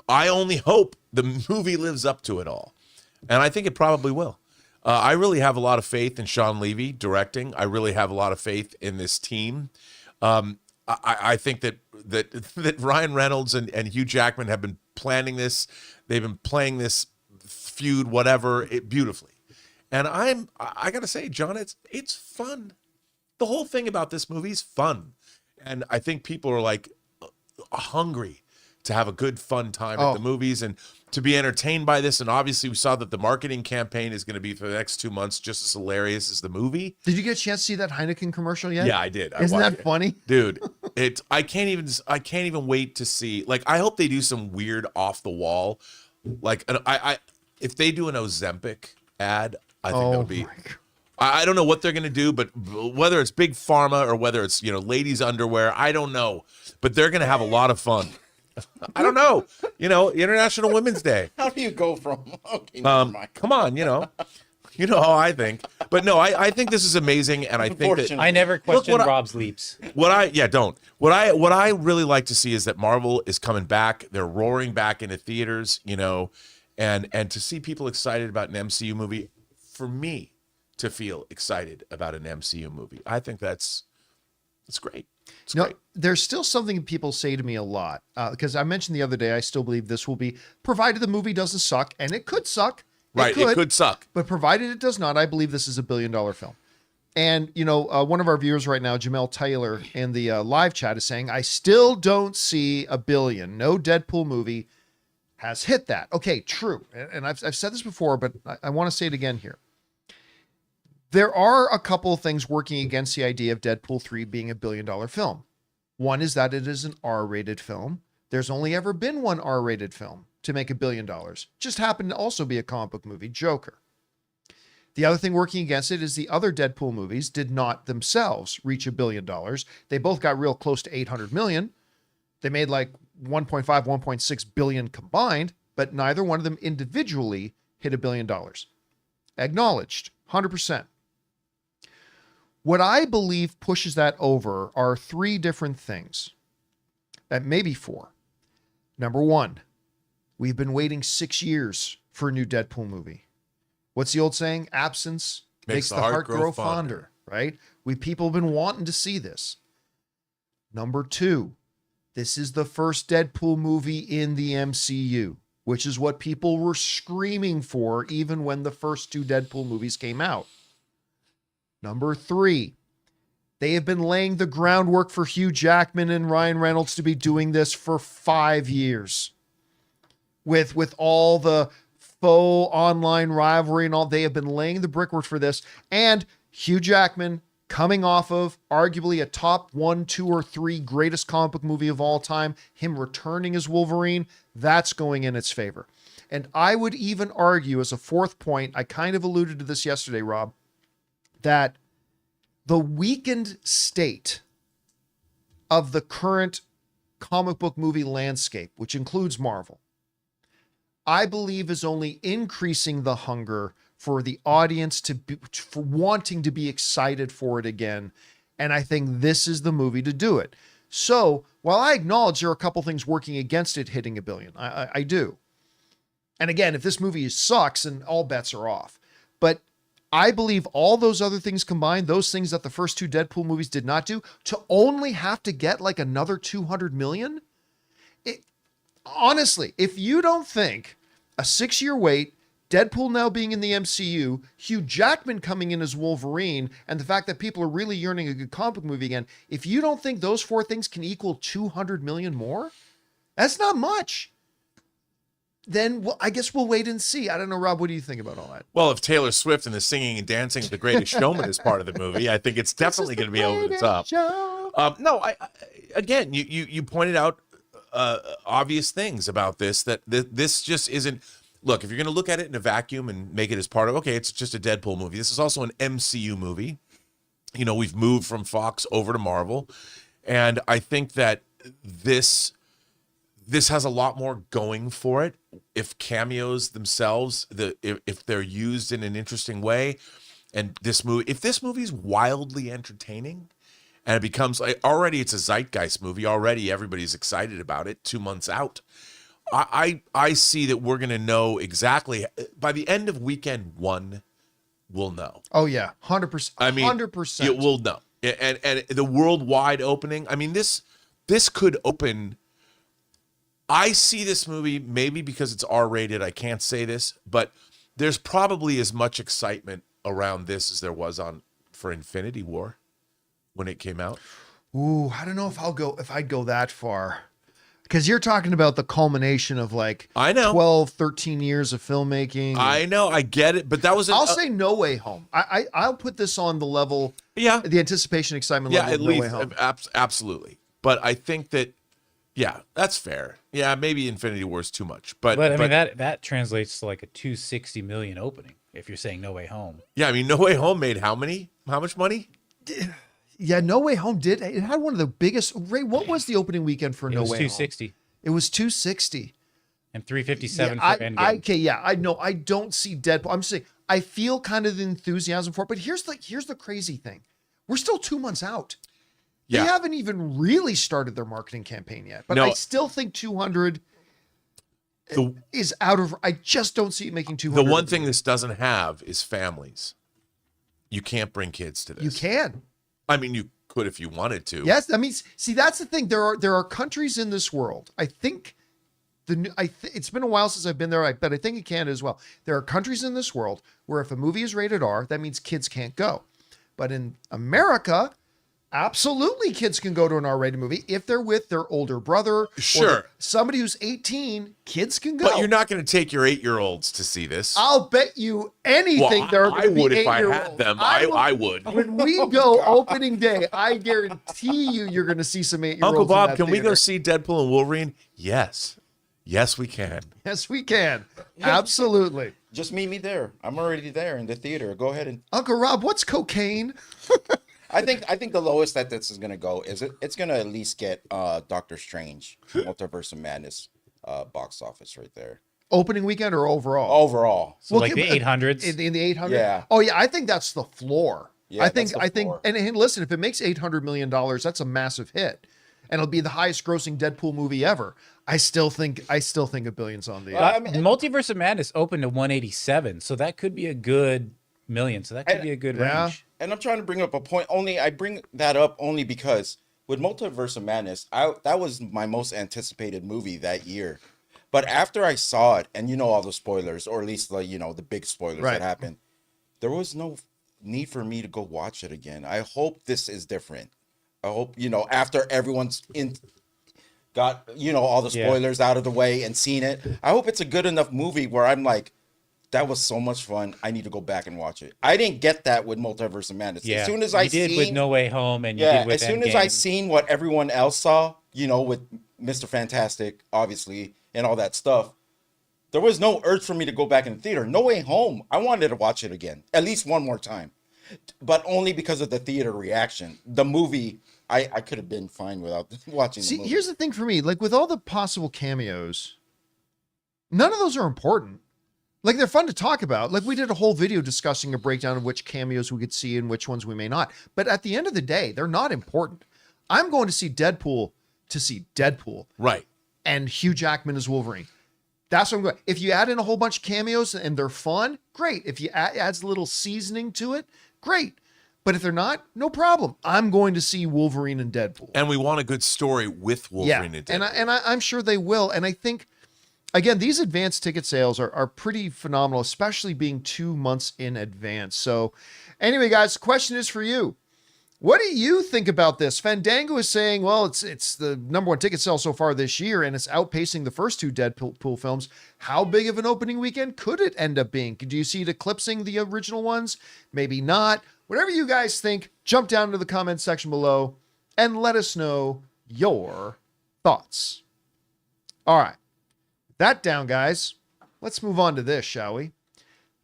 I only hope the movie lives up to it all, and I think it probably will. I really have a lot of faith in Sean Levy directing. I really have a lot of faith in this team. I think that Ryan Reynolds and Hugh Jackman have been planning this. They've been playing this feud, beautifully. And I gotta say, John, it's fun. The whole thing about this movie is fun. And I think people are like hungry to have a good fun time at the movies and to be entertained by this. And obviously we saw that the marketing campaign is going to be for the next 2 months just as hilarious as the movie. Did you get a chance to see that Heineken commercial yet? Yeah, I did. Isn't that funny? Dude, I can't even wait to see. Like, I hope they do some weird off the wall. Like, if they do an Ozempic ad, I think that would be. I don't know what they're going to do, but whether it's big pharma or whether it's, ladies' underwear, I don't know. But they're going to have a lot of fun. I don't know. International Women's Day. How do you go from? Okay, never mind. Come on, you know how I think. But no, I think this is amazing, and I think that I never question Rob's leaps. What I really like to see is that Marvel is coming back. They're roaring back into theaters, and to see people excited about an MCU movie, for me to feel excited about an MCU movie, I think that's great. Great. There's still something people say to me a lot, because I mentioned the other day, I still believe this will be, provided the movie doesn't suck, and it could suck. Right, it could suck. But provided it does not, I believe this is $1 billion film. And, one of our viewers right now, Jamel Taylor, in the live chat is saying, I still don't see $1 billion. No Deadpool movie has hit that. Okay, true. And I've said this before, but I want to say it again here. There are a couple of things working against the idea of Deadpool 3 being $1 billion film. One is that it is an R-rated film. There's only ever been one R-rated film to make $1 billion. Just happened to also be a comic book movie, Joker. The other thing working against it is the other Deadpool movies did not themselves reach $1 billion. They both got real close to 800 million. They made like 1.5, 1.6 billion combined, but neither one of them individually hit $1 billion. Acknowledged, 100%. What I believe pushes that over are three different things. Maybe four. Number one, we've been waiting 6 years for a new Deadpool movie. What's the old saying? Absence makes the heart grow fonder, right? People have been wanting to see this. Number two, this is the first Deadpool movie in the MCU, which is what people were screaming for even when the first two Deadpool movies came out. Number three, they have been laying the groundwork for Hugh Jackman and Ryan Reynolds to be doing this for 5 years. With all the faux online rivalry and all, they have been laying the brickwork for this. And Hugh Jackman, coming off of arguably a top 1, 2, or 3 greatest comic book movie of all time, him returning as Wolverine, that's going in its favor. And I would even argue as a fourth point, I kind of alluded to this yesterday, Rob, that the weakened state of the current comic book movie landscape, which includes Marvel, I believe is only increasing the hunger for the audience for wanting to be excited for it again. And I think this is the movie to do it. So while I acknowledge there are a couple things working against it hitting $1 billion, I do. And again, if this movie sucks, then all bets are off. But I believe all those other things combined, those things that the first two Deadpool movies did not do, to only have to get like another 200 million. Honestly, if you don't think a 6-year wait, Deadpool now being in the MCU, Hugh Jackman coming in as Wolverine, and the fact that people are really yearning a good comic book movie again, if you don't think those four things can equal 200 million more, that's not much. Then I guess we'll wait and see. I don't know, Rob, what do you think about all that? Well, if Taylor Swift and the singing and dancing of The Greatest Showman is part of the movie, I think it's definitely going to be over the top. No, again, you pointed out obvious things about this, that this just isn't. Look, if you're going to look at it in a vacuum and make it as part of, okay, it's just a Deadpool movie. This is also an MCU movie. We've moved from Fox over to Marvel, and I think that this has a lot more going for it if cameos themselves, if they're used in an interesting way, and if this movie's wildly entertaining, and it becomes already it's a zeitgeist movie, already everybody's excited about it 2 months out. I see that we're gonna know exactly by the end of weekend 1, we'll know. Oh yeah, 100%. I mean, 100%. It will know, and the worldwide opening. I mean, this could open. I see this movie, maybe because it's R-rated, I can't say this, but there's probably as much excitement around this as there was for Infinity War when it came out. Ooh, I don't know if I'd go that far. Because you're talking about the culmination of like I know 12, 13 years of filmmaking. I know, I get it, but that was I'll say No Way Home. I'll put this on the level, yeah, the anticipation, excitement yeah, level at of No Way least Home. absolutely. But I think that yeah, that's fair. Yeah, maybe Infinity War is too much, but I mean that translates to like a 260 million opening if you're saying No Way Home. yeah, I mean, No Way Home made how much money? Yeah, No Way Home it had one of the biggest. Ray, what was the opening weekend for It No was Way 260 Home? It was 260. and 357 Yeah, for Endgame. I know. I don't see Deadpool. I'm just saying I feel kind of the enthusiasm for it. But here's the crazy thing: we're still 2 months out. Yeah. They haven't even really started their marketing campaign yet. But No. I still think 200 is out of. I just don't see it making 200. The one thing this doesn't have is families. You can't bring kids to this. you can. I mean, you could if you wanted to. Yes, I mean, see, that's the thing. There are countries in this world. I think it's been a while since I've been there, but I think in Canada as well. There are countries in this world where if a movie is rated R, that means kids can't go. But in America, absolutely, kids can go to an R-rated movie if they're with their older brother. Sure. Or somebody who's 18. Kids can go. But you're not going to take your 8-year-olds to see this. I'll bet you anything Well, there are I going to would be if I 8-year-olds. had them. I would. When we go opening day, I guarantee you're going to see some 8-year-olds. Uncle in Bob, that can we go theater. see Deadpool and Wolverine? Yes. Yes, we can. Yes, we can. Absolutely. Just meet me there. I'm already there in the theater. Go ahead and. Uncle Rob, what's cocaine? I think the lowest that this is gonna go is it's gonna at least get Doctor Strange, Multiverse of Madness, box office right there. Opening weekend or overall? Overall, So like the 800s. In the 800? Yeah. Oh, yeah. I think that's the floor. Yeah, I think, that's the floor. and listen, if it makes $800 million, that's a massive hit. And it'll be the highest grossing Deadpool movie ever. I still think $1 billion's on the. I mean- Multiverse of Madness opened to 187, so that could be a good million. So that could be a good Yeah. range. and I'm trying to bring up a point. I bring that up only because with Multiverse of Madness, that was my most anticipated movie that year. But after I saw it, and all the spoilers, or at least the big spoilers Right. that happened, there was no need for me to go watch it again. I hope this is different. I hope after everyone's got all the Yeah. spoilers out of the way and seen it. I hope it's a good enough movie where I'm like, that was so much fun. I need to go back and watch it. I didn't get that with Multiverse of Madness. Yeah, As soon as you I did seen with No Way Home, and you yeah, did with as soon as I Endgame. seen what everyone else saw, with Mr. Fantastic, obviously, and all that stuff, there was no urge for me to go back in the theater. No Way Home, I wanted to watch it again, at least one more time, but only because of the theater reaction. The movie, I could have been fine without watching the See, movie. here's the thing for me. Like with all the possible cameos, none of those are important. Like they're fun to talk about. Like we did a whole video discussing a breakdown of which cameos we could see and which ones we may not. But at the end of the day, they're not important. I'm going to see Deadpool to see Deadpool Right. and Hugh Jackman as Wolverine. That's what I'm going. If you add in a whole bunch of cameos and they're fun, great. If you adds a little seasoning to it, great. But if they're not, no problem. I'm going to see Wolverine and Deadpool. And we want a good story with Wolverine and Deadpool. and I'm sure they will. And I think, again, these advanced ticket sales are pretty phenomenal, especially being 2 months in advance. So anyway, guys, the question is for you. What do you think about this? Fandango is saying, well, it's the number one ticket sale so far this year, and it's outpacing the first two Deadpool films. How big of an opening weekend could it end up being? Do you see it eclipsing the original ones? Maybe not. Whatever you guys think, jump down to the comment section below and let us know your thoughts. All right. That down, guys. Let's move on to this, shall we?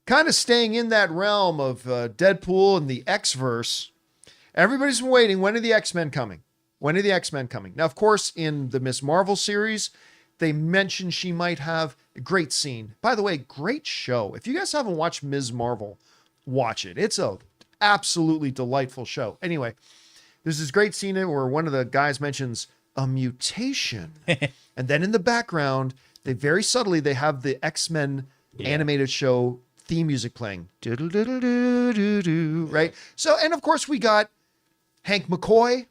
Kind of staying in that realm of Deadpool and the X-verse. Everybody's been waiting. When are the X-Men coming? When are the X-Men coming? Now, of course, in the Miss Marvel series, they mentioned she might have a great scene. By the way, great show. If you guys haven't watched Ms. Marvel, watch it. It's a absolutely delightful show. Anyway, there's this great scene where one of the guys mentions a mutation. And then in the background, they very subtly, they have the X-Men animated show theme music playing. Doodle-doodle-doo-doo-doo, right? So, and of course, we got Hank McCoy.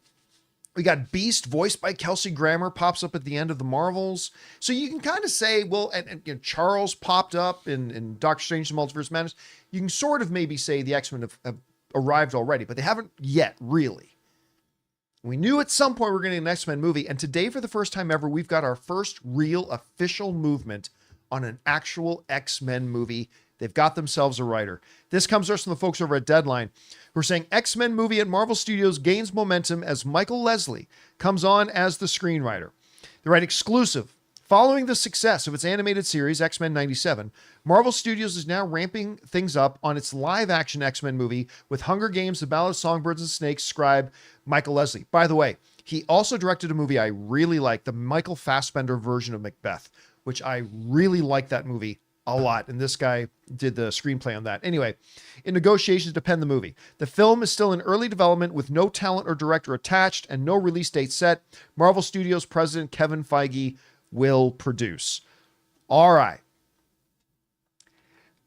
We got Beast, voiced by Kelsey Grammer, pops up at the end of the Marvels. So you can kind of say, well, and Charles popped up in Doctor Strange: The Multiverse of Madness. You can sort of maybe say the X-Men have arrived already, but they haven't yet, really. We knew at some point we were getting an X-Men movie, and today, for the first time ever, we've got our first real official movement on an actual X-Men movie. They've got themselves a writer. This comes to us from the folks over at Deadline, who are saying X-Men movie at Marvel Studios gains momentum as Michael Leslie comes on as the screenwriter. They write exclusive. Following the success of its animated series, X-Men 97, Marvel Studios is now ramping things up on its live-action X-Men movie with Hunger Games, The Ballad of Songbirds and Snakes scribe Michael Leslie. By the way, he also directed a movie I really like, the Michael Fassbender version of Macbeth, which I really like that movie a lot. And this guy did the screenplay on that. Anyway, in negotiations to pen the movie. The film is still in early development with no talent or director attached and no release date set. Marvel Studios president Kevin Feige will produce. All right.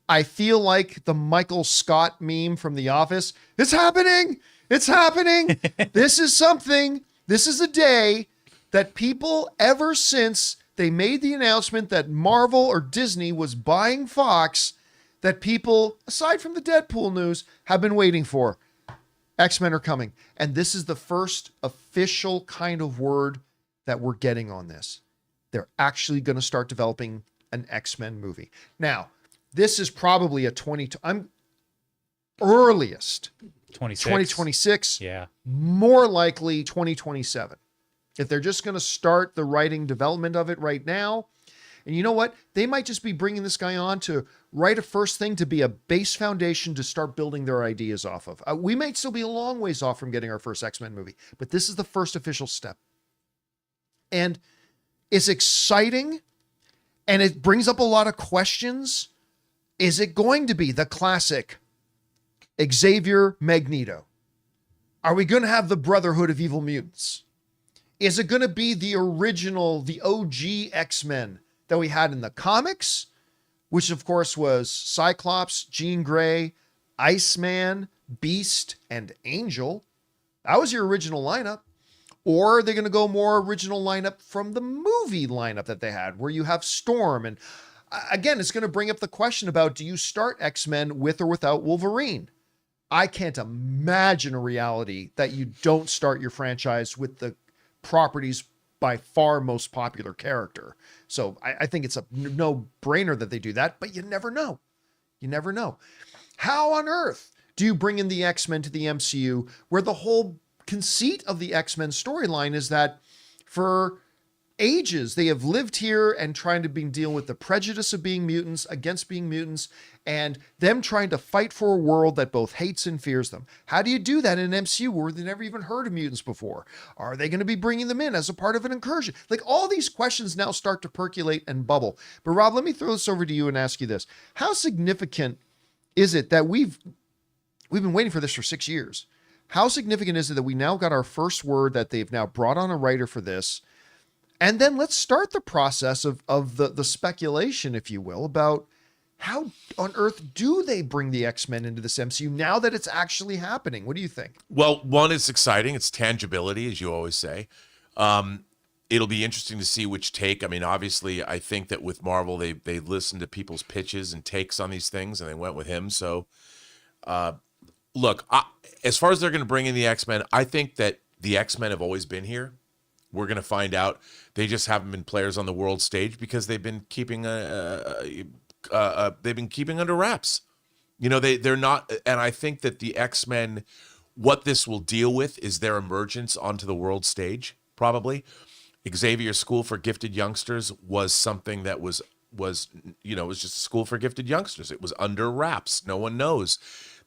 I feel like the Michael Scott meme from The Office. It's happening. It's happening. This is something. This is a day that people, ever since they made the announcement that Marvel or Disney was buying Fox, that people, aside from the Deadpool news, have been waiting for. X-Men are coming. And this is the first official kind of word that we're getting on this. They're actually going to start developing an X-Men movie. Now, this is probably earliest 2026. Yeah. More likely 2027. If they're just going to start the writing development of it right now. And you know what? They might just be bringing this guy on to write a first thing to be a base foundation to start building their ideas off of. We might still be a long ways off from getting our first X-Men movie, but this is the first official step. And it's exciting, and it brings up a lot of questions. Is it going to be the classic Xavier Magneto? Are we going to have the Brotherhood of Evil Mutants? Is it going to be the original, the OG X-Men that we had in the comics, which of course was Cyclops, Jean Grey, Iceman, Beast, and Angel? That was your original lineup. Or are they going to go more original lineup from the movie lineup that they had, where you have Storm? And again, it's going to bring up the question about, do you start X-Men with or without Wolverine? I can't imagine a reality that you don't start your franchise with the property's by far most popular character. So I think it's a no-brainer that they do that, but you never know. You never know. How on earth do you bring in the X-Men to the MCU, where the whole conceit of the X-Men storyline is that for ages they have lived here and trying to deal with the prejudice of being mutants against being mutants, and them trying to fight for a world that both hates and fears them. How do you do that in an MCU where they never even heard of mutants before? Are they going to be bringing them in as a part of an incursion? Like, all these questions now start to percolate and bubble. But Rob, let me throw this over to you and ask you this. How significant is it that we've been waiting for this for 6 years? How significant is it that we now got our first word that they've now brought on a writer for this? And then let's start the process of the speculation, if you will, about how on earth do they bring the X-Men into this MCU now that it's actually happening? What do you think? Well, one, it's exciting. It's tangibility, as you always say. It'll be interesting to see which take. I mean, obviously, I think that with Marvel, they listened to people's pitches and takes on these things, and they went with him. So, look, as far as they're going to bring in the X-Men, I think that the X-Men have always been here. We're going to find out. They just haven't been players on the world stage because they've been keeping they've been keeping under wraps. You know, they're not. And I think that the X-Men, what this will deal with is their emergence onto the world stage. Probably, Xavier's School for Gifted Youngsters was something that was you know, it was just a school for gifted youngsters. It was under wraps. No one knows.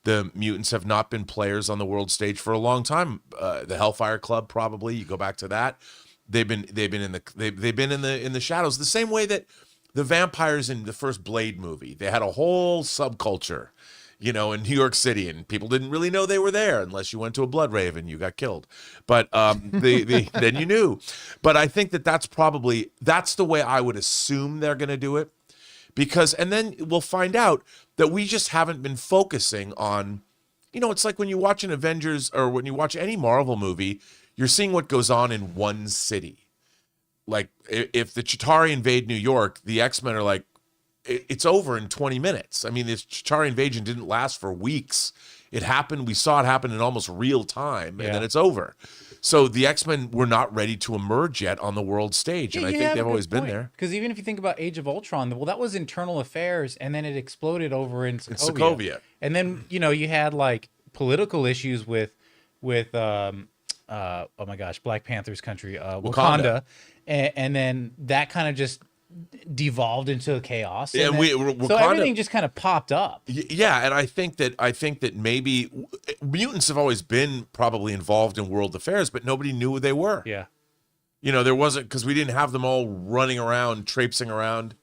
The mutants have not been players on the world stage for a long time. The Hellfire Club, probably, you go back to that. They've been in the shadows, the same way that the vampires in the first Blade movie, they had a whole subculture, you know, in New York City, and people didn't really know they were there unless you went to a Blood Rave and you got killed. But then you knew. But I think that's the way I would assume they're going to do it. Because, and then we'll find out that we just haven't been focusing on, you know, it's like when you watch an Avengers or when you watch any Marvel movie, you're seeing what goes on in one city. Like, if the Chitauri invade New York, the X-Men are like, it's over in 20 minutes. I mean, this Chitauri invasion didn't last for weeks. It happened. We saw it happen in almost real time, and then it's over. So the X-Men were not ready to emerge yet on the world stage, and I think they've always been there. Because even if you think about Age of Ultron, well, that was internal affairs, and then it exploded over in Sokovia. Sokovia. And then you had like political issues with oh my gosh, Black Panther's country, Wakanda. And then that kind of just devolved into chaos. And so everything just kind of popped up. Yeah, and I think that maybe mutants have always been probably involved in world affairs, but nobody knew who they were. Yeah. There wasn't, because we didn't have them all running around, traipsing around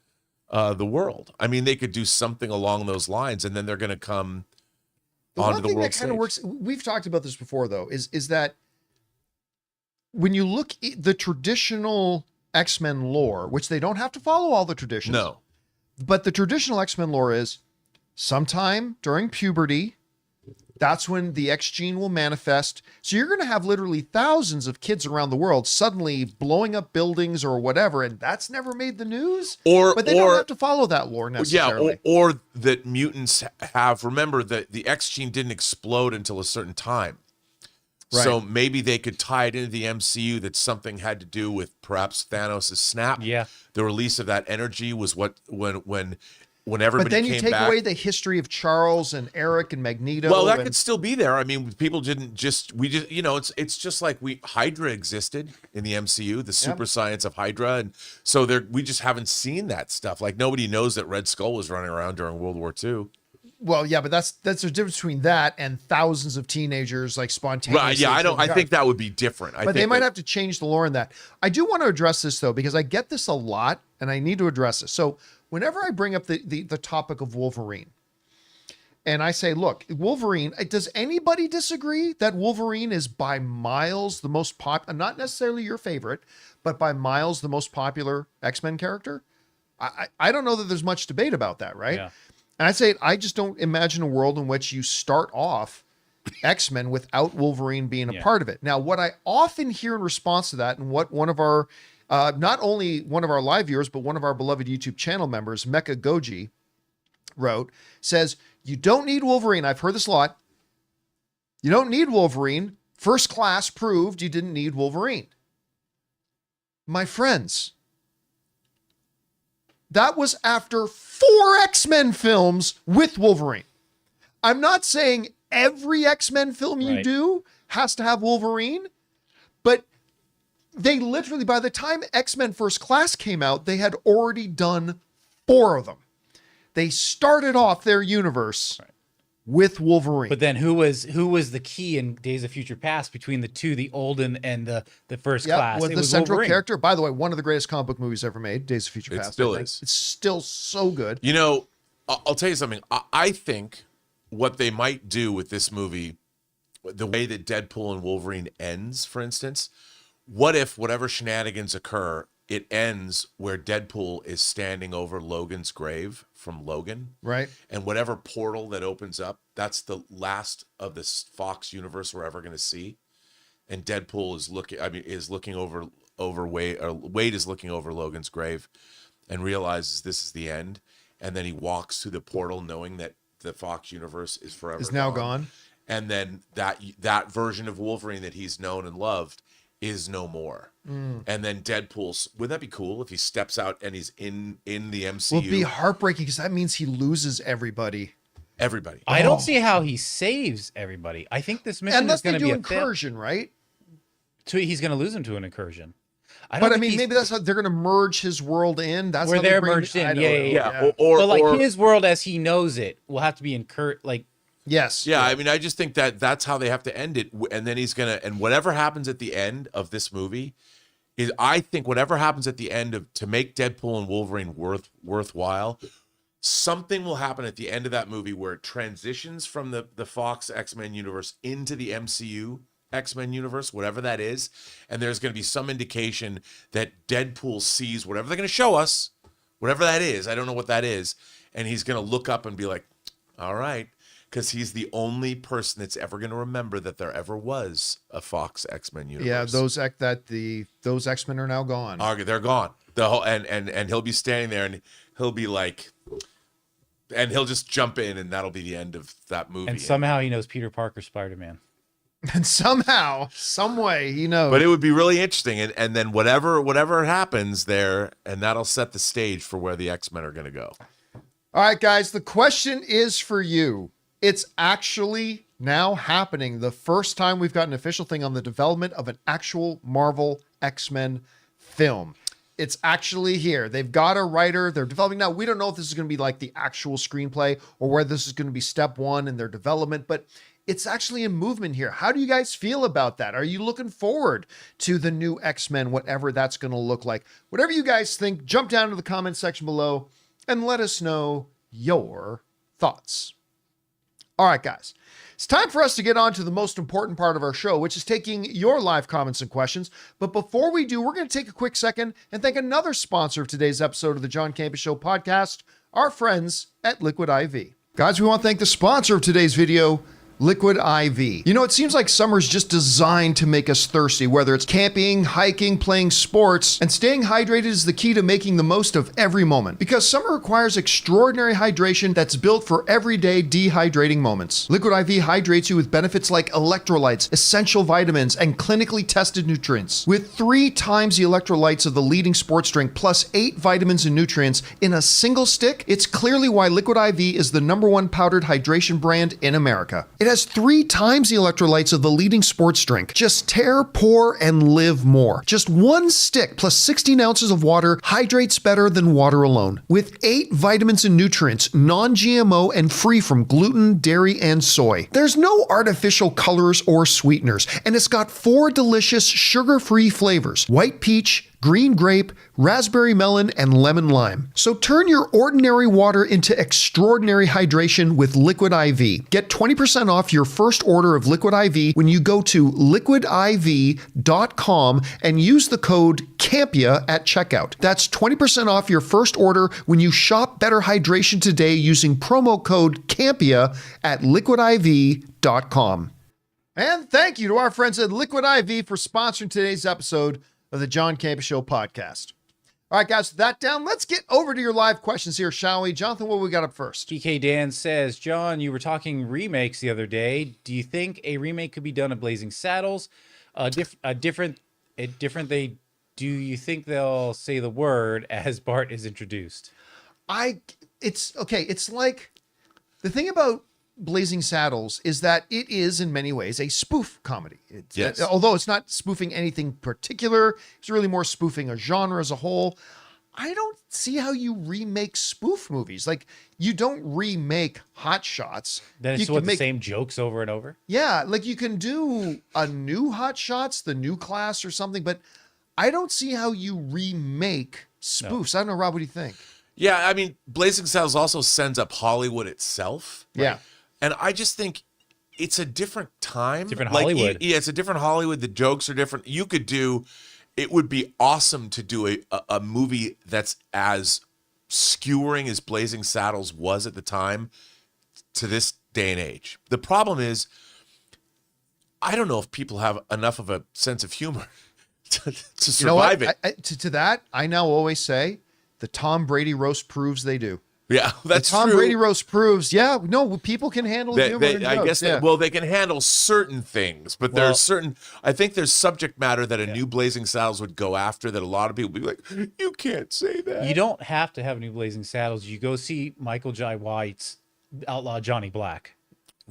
the world. I mean, they could do something along those lines, and then they're going to come onto the world stage. The one thing that kind of works, we've talked about this before, though, is that when you look at the traditional X-Men lore, which they don't have to follow all the traditions. No. But the traditional X-Men lore is sometime during puberty, that's when the X gene will manifest. So you're going to have literally thousands of kids around the world suddenly blowing up buildings or whatever, and that's never made the news. But they don't have to follow that lore necessarily. Yeah, or that mutants have, remember that the X gene didn't explode until a certain time. Right. So maybe they could tie it into the MCU that something had to do with perhaps Thanos' snap. Yeah. The release of that energy was when everybody came back. But then you take away the history of Charles and Eric and Magneto. Well, that could still be there. I mean, people didn't just, it's just like Hydra existed in the MCU, the super science of Hydra. And so we just haven't seen that stuff. Like nobody knows that Red Skull was running around during World War II. Well, yeah, but that's the difference between that and thousands of teenagers like spontaneously. Right, yeah, I think that would be different. But they might have to change the lore in that. I do want to address this though, because I get this a lot and I need to address this. So whenever I bring up the topic of Wolverine and I say, look, Wolverine, does anybody disagree that Wolverine is by miles the most popular, not necessarily your favorite, but by miles the most popular X-Men character? I don't know that there's much debate about that, right? Yeah. And I'd say I just don't imagine a world in which you start off X-Men without Wolverine being a part of it. Now, what I often hear in response to that, and what one of our, not only one of our live viewers, but one of our beloved YouTube channel members, Mecha Goji, wrote, says, you don't need Wolverine. I've heard this a lot. You don't need Wolverine. First Class proved you didn't need Wolverine. My friends, that was after 4 X-Men films with Wolverine. I'm not saying every X-Men film you do has to have Wolverine, but they literally, by the time X-Men First Class came out, they had already done 4 of them. They started off their universe with Wolverine. But then who was the key in Days of Future Past between the two, the old and the First Class? Was the central character. By the way, one of the greatest comic book movies ever made, Days of Future Past. It still is. It's still so good. I'll tell you something. I think what they might do with this movie, the way that Deadpool and Wolverine ends, for instance, what if whatever shenanigans occur, it ends where Deadpool is standing over Logan's grave from Logan. Right. And whatever portal that opens up, that's the last of this Fox universe we're ever going to see. And Deadpool is looking over Wade, or Wade is looking over Logan's grave and realizes this is the end. And then he walks through the portal knowing that the Fox universe is forever now gone. And then that version of Wolverine that he's known and loved is no more. And then Deadpool's, wouldn't that be cool if he steps out and he's in the MCU? Well, it'd be heartbreaking because that means he loses everybody. I don't see how he saves everybody. I think this mission is going to be a incursion, right? He's going to lose him to an incursion. Maybe that's how they're going to merge his world in. That's where how they're merged in. Yeah. Or his world as he knows it will have to be incurred. Yes. Yeah, I mean, I just think that's how they have to end it. And then and whatever happens at the end of this movie is, I think whatever happens at the end to make Deadpool and Wolverine worthwhile, something will happen at the end of that movie where it transitions from the Fox X-Men universe into the MCU X-Men universe, whatever that is. And there's going to be some indication that Deadpool sees whatever they're going to show us, whatever that is. I don't know what that is. And he's going to look up and be like, all right. Because he's the only person that's ever going to remember that there ever was a Fox X-Men universe. Yeah, those X-Men are now gone. They're gone. The whole and he'll be standing there and he'll be like, and he'll just jump in and that'll be the end of that movie. And somehow he knows Peter Parker, Spider-Man. And somehow, some way, he knows. But it would be really interesting, and then whatever happens there, and that'll set the stage for where the X-Men are going to go. All right, guys, the question is for you. It's actually now happening. The first time we've got an official thing on the development of an actual Marvel X-Men film. It's actually here. They've got a writer. They're developing now. We don't know if this is going to be like the actual screenplay or whether this is going to be step one in their development, but it's actually in movement here. How do you guys feel about that? Are you looking forward to the new X-Men, whatever that's going to look like? Whatever you guys think, jump down to the comment section below and let us know your thoughts. All right, guys, it's time for us to get on to the most important part of our show, which is taking your live comments and questions. But before we do, we're going to take a quick second and thank another sponsor of today's episode of the John Campea Show podcast, our friends at Liquid IV. Guys, we want to thank the sponsor of today's video, Liquid IV. You know, it seems like summer's just designed to make us thirsty, whether it's camping, hiking, playing sports, and staying hydrated is the key to making the most of every moment. Because summer requires extraordinary hydration that's built for everyday dehydrating moments. Liquid IV hydrates you with benefits like electrolytes, essential vitamins, and clinically tested nutrients. With 3 times the electrolytes of the leading sports drink, plus 8 vitamins and nutrients in a single stick, it's clearly why Liquid IV is the #1 powdered hydration brand in America. It has 3 times the electrolytes of the leading sports drink. Just tear, pour, and live more. Just 1 stick plus 16 ounces of water hydrates better than water alone. With 8 vitamins and nutrients, non-GMO and free from gluten, dairy, and soy. There's no artificial colors or sweeteners, and it's got 4 delicious sugar-free flavors: white peach, green grape, raspberry melon, and lemon lime. So turn your ordinary water into extraordinary hydration with Liquid IV. Get 20% off your first order of Liquid IV when you go to liquidiv.com and use the code Campea at checkout. That's 20% off your first order when you shop Better Hydration today using promo code Campea at liquidiv.com. And thank you to our friends at Liquid IV for sponsoring today's episode of the John Campea Show podcast. All right, guys, with that down, let's get over to your live questions here, shall we? Jonathan, what we got up first? TK Dan says, John, you were talking remakes the other day. Do you think a remake could be done of Blazing Saddles? Do you think they'll say the word as Bart is introduced? It's okay. It's like the thing about Blazing Saddles is that it is in many ways a spoof comedy. Yes. Although it's not spoofing anything particular, it's really more spoofing a genre as a whole. I don't see how you remake spoof movies. Like, you don't remake Hot Shots. Then it's the same jokes over and over? Yeah, like you can do a new Hot Shots, the new class or something, but I don't see how you remake spoofs. No. I don't know, Rob, what do you think? Yeah, I mean, Blazing Saddles also sends up Hollywood itself. Yeah. Right? And I just think it's a different time. Different Hollywood. Yeah, it's a different Hollywood. The jokes are different. It would be awesome to do a movie that's as skewering as Blazing Saddles was at the time to this day and age. The problem is, I don't know if people have enough of a sense of humor to survive it. To that, I now always say the Tom Brady roast proves they do. Yeah, that's the Tom true. Brady roast proves, people can handle humor and I jokes. guess, they can handle certain things, but there's certain, I think there's subject matter that a new Blazing Saddles would go after that a lot of people would be like, you can't say that. You don't have to have new Blazing Saddles. You go see Michael Jai White's Outlaw Johnny Black.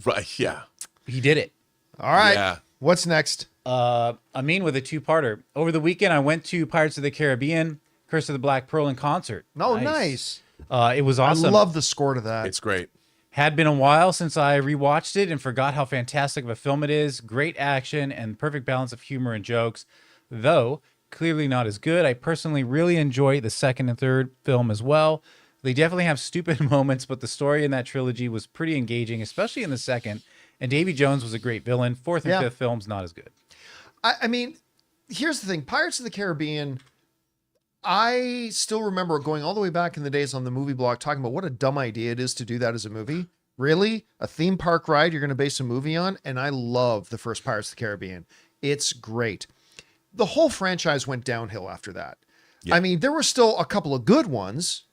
Right, yeah. He did it. All right. Yeah. What's next? Amin with a 2-parter. Over the weekend, I went to Pirates of the Caribbean, Curse of the Black Pearl in concert. Oh, nice. It was awesome. I love the score to that. It's great. Had been a while since I rewatched it and forgot how fantastic of a film it is. Great action and perfect balance of humor and jokes, though clearly not as good. I personally really enjoy the second and third film as well. They definitely have stupid moments, but the story in that trilogy was pretty engaging, especially in the second. And Davy Jones was a great villain. Fourth and fifth films, not as good. I mean, here's the thing. Pirates of the Caribbean, I still remember going all the way back in the days on the movie blog talking about what a dumb idea it is to do that as a movie. Really? A theme park ride you're going to base a movie on? And I love the first Pirates of the Caribbean. It's great. The whole franchise went downhill after that. Yeah. I mean, there were still a couple of good ones,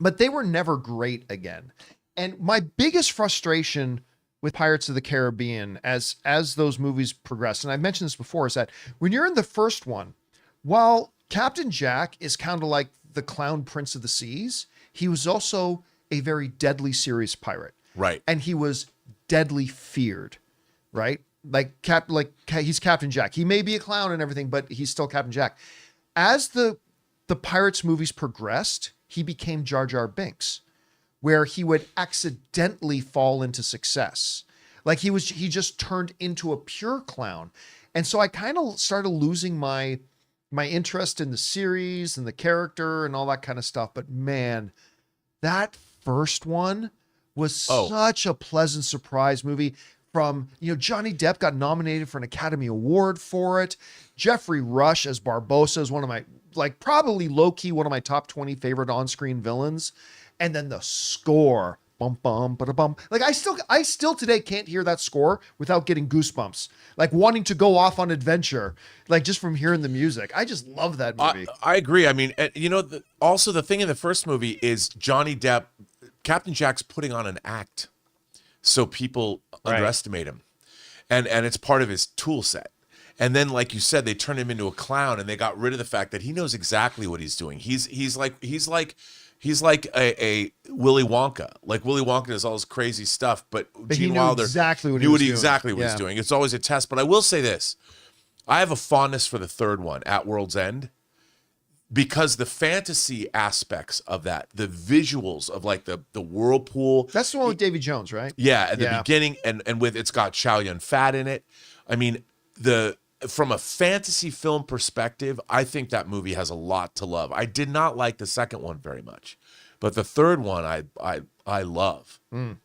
but they were never great again. And my biggest frustration with Pirates of the Caribbean as those movies progress, and I've mentioned this before, is that when you're in the first one, while Captain Jack is kind of like the clown prince of the seas, he was also a very deadly serious pirate. Right. And he was deadly feared, right? He's Captain Jack. He may be a clown and everything, but he's still Captain Jack. As the Pirates movies progressed, he became Jar Jar Binks, where he would accidentally fall into success. Like he just turned into a pure clown. And so I kind of started losing my interest in the series and the character and all that kind of stuff. But man, that first one was such a pleasant surprise movie. From, Johnny Depp got nominated for an Academy Award for it. Jeffrey Rush as Barbossa is one of my, probably low-key one of my top 20 favorite on-screen villains. And then the score, bum bum ba bum. I still today can't hear that score without getting goosebumps, wanting to go off on adventure, just from hearing the music. I just love that movie. I agree. I mean, also the thing in the first movie is Johnny Depp, Captain Jack's putting on an act, so people underestimate him, and it's part of his tool set. And then, like you said, they turned him into a clown, and they got rid of the fact that he knows exactly what he's doing. He's like a Willy Wonka. Like Willy Wonka does all this crazy stuff, but Gene Wilder knew exactly what he's doing. It's always a test. But I will say this: I have a fondness for the third one, At World's End, because the fantasy aspects of that, the visuals of the whirlpool. That's the one with Davy Jones, right? Yeah, at the beginning, and with it's got Chow Yun Fat in it. I mean, from a fantasy film perspective, I think that movie has a lot to love. I did not like the second one very much, but the third one I love. All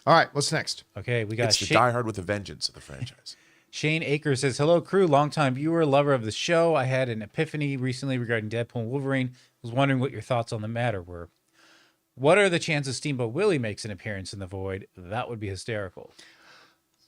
right, what's next? Okay, we got it's the Die Hard with a Vengeance of the franchise. Shane Akers says, hello, crew, longtime viewer, lover of the show. I had an epiphany recently regarding Deadpool and Wolverine. Was wondering what your thoughts on the matter were. What are the chances Steamboat Willie makes an appearance in The Void? That would be hysterical.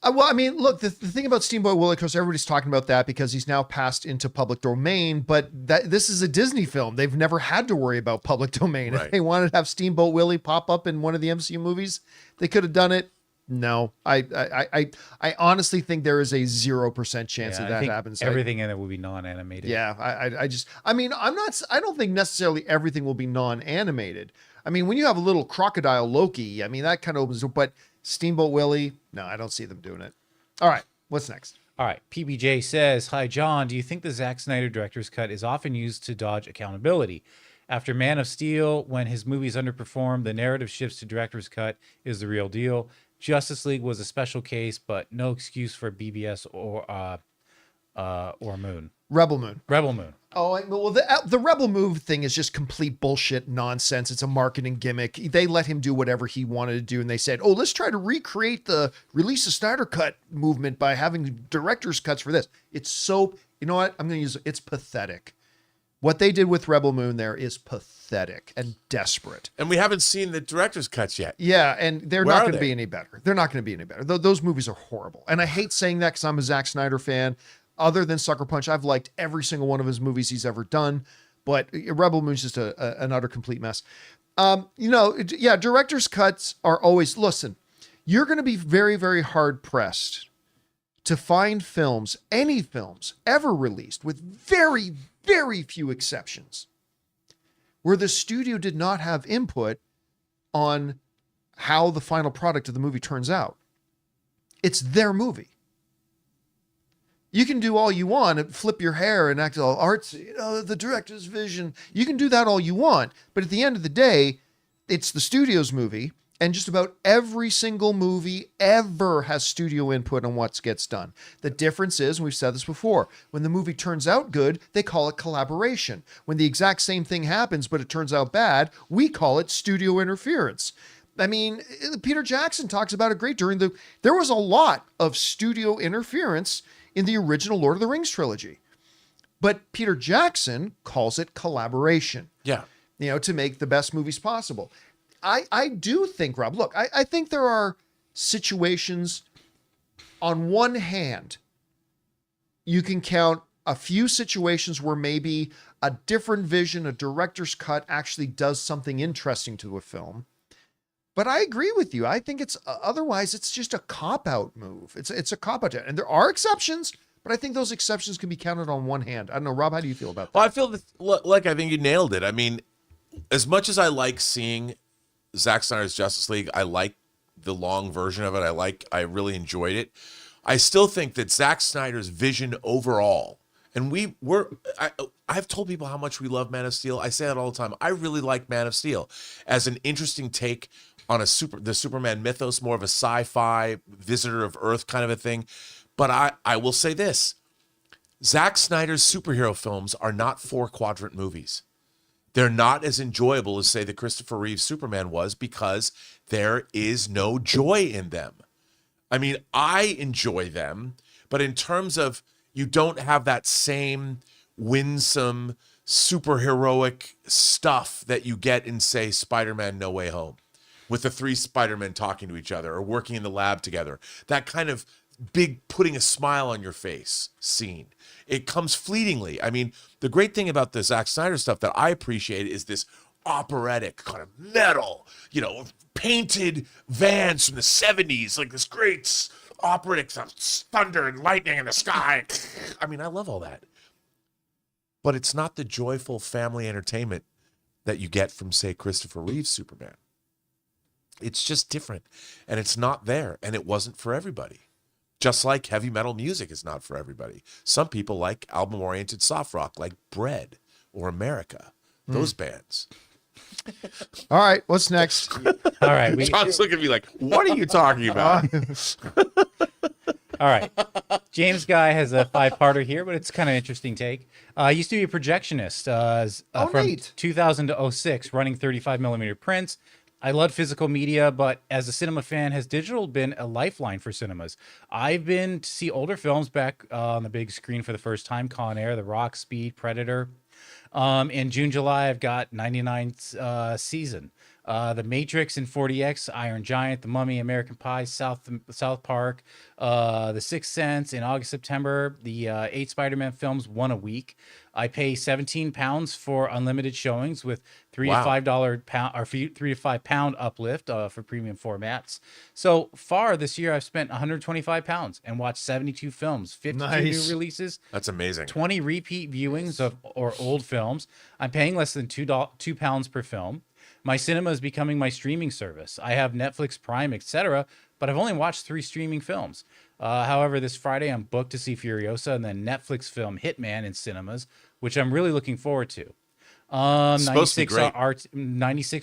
Well, I mean, look, the thing about Steamboat Willie, of course, everybody's talking about that because he's now passed into public domain, but this is a Disney film. They've never had to worry about public domain. Right. If they wanted to have Steamboat Willie pop up in one of the MCU movies, they could have done it. No, I honestly think there is a 0% chance that happens. Everything in it will be non-animated. Yeah, I don't think necessarily everything will be non-animated. I mean, when you have a little crocodile Loki, I mean, that kind of opens, but Steamboat Willie, no, I don't see them doing it. All right, what's next? All right, PBJ says, hi, John, do you think the Zack Snyder director's cut is often used to dodge accountability? After Man of Steel, when his movies underperformed, the narrative shifts to director's cut is the real deal. Justice League was a special case, but no excuse for BBS or Moon. Rebel Moon. Oh, well, the Rebel Moon thing is just complete bullshit nonsense. It's a marketing gimmick. They let him do whatever he wanted to do, and they said, oh, let's try to recreate the release a Snyder Cut movement by having director's cuts for this. It's so, you know what? It's pathetic. What they did with Rebel Moon there is pathetic and desperate. And we haven't seen the director's cuts yet. Yeah, and they're not going to be any better. They're not going to be any better. Those movies are horrible. And I hate saying that because I'm a Zack Snyder fan. Other than Sucker Punch, I've liked every single one of his movies he's ever done. But Rebel Moon's just an utter complete mess. Director's cuts are always, listen, you're going to be very, very hard pressed to find films, any films ever released, with very, very few exceptions, where the studio did not have input on how the final product of the movie turns out. It's their movie. You can do all you want and flip your hair and act all artsy, the director's vision. You can do that all you want, but at the end of the day, it's the studio's movie, and just about every single movie ever has studio input on what gets done. The difference is, and we've said this before, when the movie turns out good, they call it collaboration. When the exact same thing happens, but it turns out bad, we call it studio interference. I mean, Peter Jackson talks about it great there was a lot of studio interference in the original Lord of the Rings trilogy. But Peter Jackson calls it collaboration. Yeah. To make the best movies possible. I do think, Rob, look, I think there are situations, on one hand, you can count a few situations where maybe a different vision, a director's cut actually does something interesting to a film. But I agree with you. I think it's otherwise it's just a cop-out move. It's a cop-out. And there are exceptions, but I think those exceptions can be counted on one hand. I don't know, Rob, how do you feel about that? Well, I feel that, like, I think you nailed it. I mean, as much as I like seeing Zack Snyder's Justice League, I like the long version of it. I really enjoyed it. I still think that Zack Snyder's vision overall, and I've told people how much we love Man of Steel. I say that all the time. I really like Man of Steel as an interesting take on the Superman mythos, more of a sci-fi visitor of Earth kind of a thing. But I will say this. Zack Snyder's superhero films are not 4-quadrant movies. They're not as enjoyable as, say, the Christopher Reeve Superman was, because there is no joy in them. I mean, I enjoy them, but in terms of, you don't have that same winsome, superheroic stuff that you get in, say, Spider-Man No Way Home, with the 3 Spider-Men talking to each other or working in the lab together. That kind of big putting a smile on your face scene. It comes fleetingly. I mean, the great thing about the Zack Snyder stuff that I appreciate is this operatic kind of metal, painted vans from the 70s, like this great operatic stuff, thunder and lightning in the sky. I mean, I love all that. But it's not the joyful family entertainment that you get from, say, Christopher Reeve's Superman. It's just different, and it's not there, and it wasn't for everybody. Just like heavy metal music is not for everybody. Some people like album-oriented soft rock, like Bread or America. Those bands. All right, what's next? All right. John's looking at me like, what are you talking about? All right. James Guy has a 5-parter here, but it's kind of an interesting take. I used to be a projectionist from neat. 2000 to 06, running 35 millimeter prints. I love physical media, but as a cinema fan, has digital been a lifeline for cinemas? I've been to see older films back on the big screen for the first time: Con Air, The Rock, Speed, Predator. In June, July, I've got 99th season. The Matrix in 40X, Iron Giant, The Mummy, American Pie, South Park, The Sixth Sense. In August, September, the 8 Spider-Man films, one a week. I pay £17 for unlimited showings with $3 to $5 or £3 to £5 uplift for premium formats. So far this year, I've spent £125 and watched 72 films, 52 new releases. That's amazing. 20 repeat viewings of old films. I'm paying less than £2 per film. My cinema is becoming my streaming service. I have Netflix, Prime, etc., but I've only watched 3 streaming films. However, this Friday I'm booked to see Furiosa and then Netflix film Hitman in cinemas, which I'm really looking forward to. 96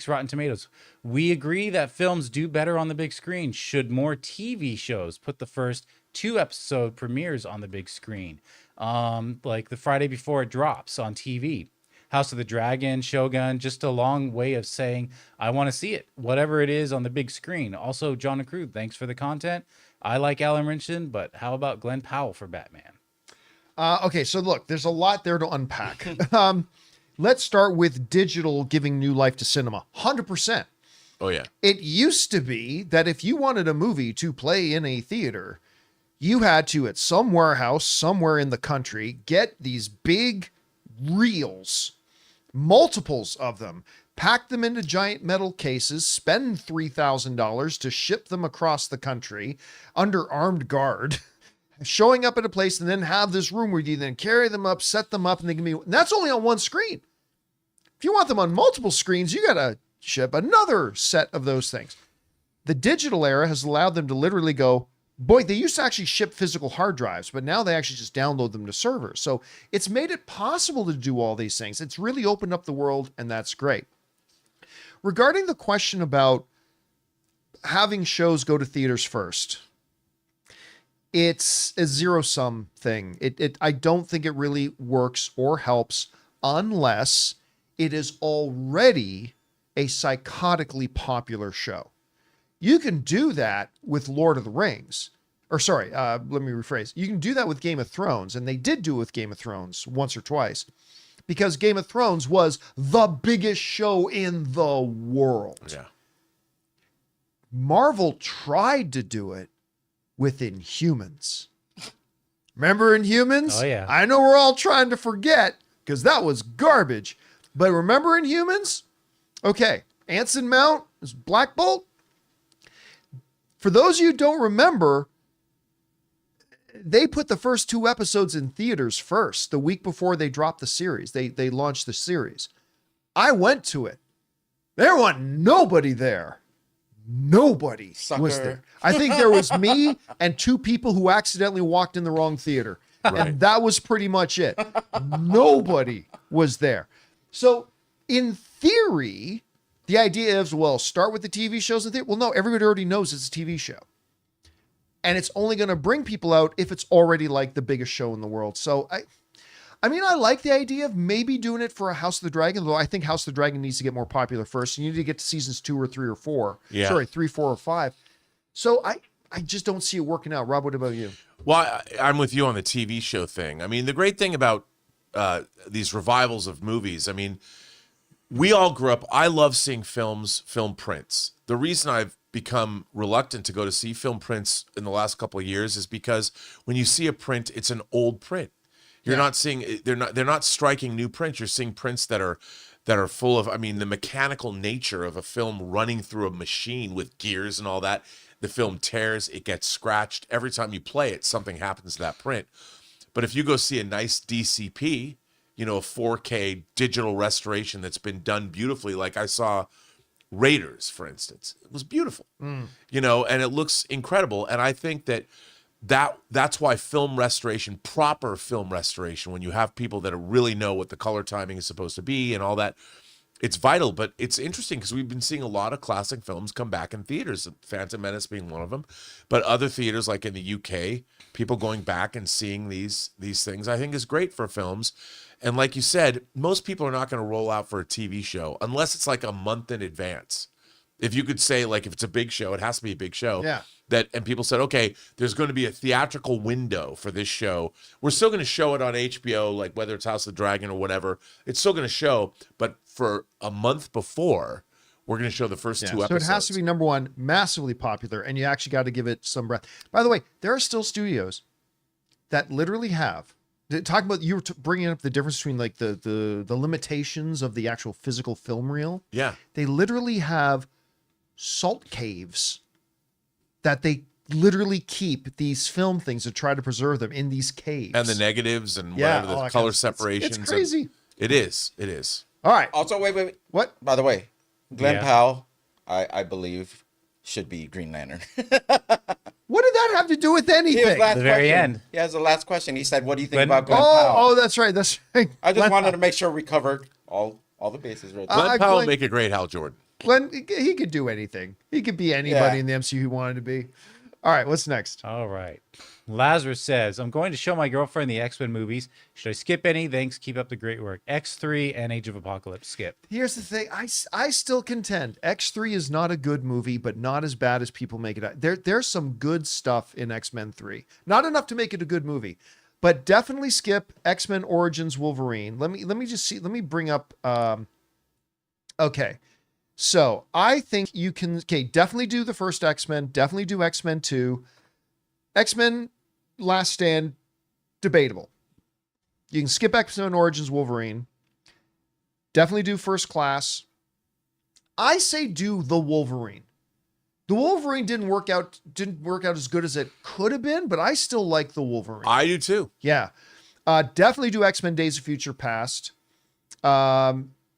Rotten Tomatoes. We agree that films do better on the big screen. Should more TV shows put the first 2 episode premieres on the big screen, like the Friday before it drops on TV? House of the Dragon, Shogun, just a long way of saying I want to see it, whatever it is on the big screen. Also, John and Crew, thanks for the content. I like Alan Rinson, but how about Glenn Powell for Batman? Okay, so look, there's a lot there to unpack. Let's start with digital giving new life to cinema. 100%. Oh, yeah. It used to be that if you wanted a movie to play in a theater, you had to, at some warehouse somewhere in the country, get these big reels, multiples of them, pack them into giant metal cases, spend $3,000 to ship them across the country under armed guard, showing up at a place, and then have this room where you then carry them up, set them up, and they can be, and that's only on one screen. If you want them on multiple screens, you got to ship another set of those things. The digital era has allowed them to literally go, boy, they used to actually ship physical hard drives, but now they actually just download them to servers. So it's made it possible to do all these things. It's really opened up the world, and that's great. Regarding the question about having shows go to theaters first, it's a zero-sum thing. I don't think it really works or helps unless it is already a psychotically popular show. You can do that with Lord of the Rings. Or sorry, let me rephrase. You can do that with Game of Thrones, and they did do it with Game of Thrones once or twice, because Game of Thrones was the biggest show in the world. Yeah. Marvel tried to do it with Inhumans. Remember Inhumans? Oh, yeah. I know we're all trying to forget because that was garbage. But remember Inhumans? Okay, Anson Mount is Black Bolt. For those of you who don't remember, they put the first 2 episodes in theaters first, the week before they dropped the series. They launched the series. I went to it. There wasn't nobody there. Nobody was there. I think there was me and 2 people who accidentally walked in the wrong theater. Right. And that was pretty much it. Nobody was there. So in theory, the idea is, well, start with the TV shows in theater. Well, no, everybody already knows it's a TV show. And it's only going to bring people out if it's already like the biggest show in the world. So I mean, I like the idea of maybe doing it for a House of the Dragon, though I think House of the Dragon needs to get more popular first. You need to get to seasons 2 or 3 or 4. Yeah. Sorry, 3, 4, or 5. So I just don't see it working out. Rob, what about you? Well, I'm with you on the TV show thing. I mean, the great thing about these revivals of movies, I mean, we all grew up. I love seeing film prints. The reason I've become reluctant to go to see film prints in the last couple of years is because when you see a print, it's an old print. You're not seeing, they're not striking new prints. You're seeing prints that are full of, I mean, the mechanical nature of a film running through a machine with gears and all that. The film tears, it gets scratched. Every time you play it, something happens to that print. But if you go see a nice DCP, a 4K digital restoration that's been done beautifully, like I saw Raiders, for instance, it was beautiful, and it looks incredible. And I think that's why film restoration, proper film restoration, when you have people that really know what the color timing is supposed to be and all that, it's vital. But it's interesting because we've been seeing a lot of classic films come back in theaters, Phantom Menace being one of them, but other theaters like in the UK, people going back and seeing these things, I think is great for films. And like you said, most people are not going to roll out for a TV show unless it's like a month in advance. If you could say, like, if it's a big show, it has to be a big show. Yeah. And people said, okay, there's going to be a theatrical window for this show. We're still going to show it on HBO, like whether it's House of the Dragon or whatever. It's still going to show, but for a month before, we're going to show the first 2 episodes. So it has to be, number one, massively popular, and you actually got to give it some breath. By the way, there are still studios that literally have, talking about, you were bringing up the difference between like the limitations of the actual physical film reel. Yeah. They literally have salt caves that they literally keep these film things to try to preserve them in these caves. And the negatives and Yeah, whatever, all the that color kind of- separations. It's crazy. It is. All right. Also, wait. What? By the way, Glenn Yeah. Powell, I believe, should be Green Lantern. What did that have to do with anything? The very end. He has the last question. He said, "What do you think Glenn- about Glenn Powell?" Oh, that's right. That's right. I just Glenn, wanted to make sure we covered all the bases right there. Glenn Powell Glenn- make a great Hal Jordan. Glenn, he could do anything. He could be anybody Yeah. in the MCU he wanted to be. All right, what's next? All right. Lazarus says, I'm going to show my girlfriend the X-Men movies. Should I skip any? Thanks. Keep up the great work. X3 and Age of Apocalypse. Skip. Here's the thing. I still contend X3 is not a good movie, but not as bad as people make it out. There's some good stuff in X-Men 3. Not enough to make it a good movie, but definitely skip X-Men Origins Wolverine. Let me just see. Let me bring up. Okay. So I think you can, definitely do the first X-Men, definitely do X-Men 2. X-Men Last Stand, debatable. You can skip X-Men Origins Wolverine. Definitely do First Class. I say do the Wolverine. The Wolverine didn't work out as good as it could have been, but I still like the Wolverine. I do too. Yeah. Definitely do X-Men Days of Future Past.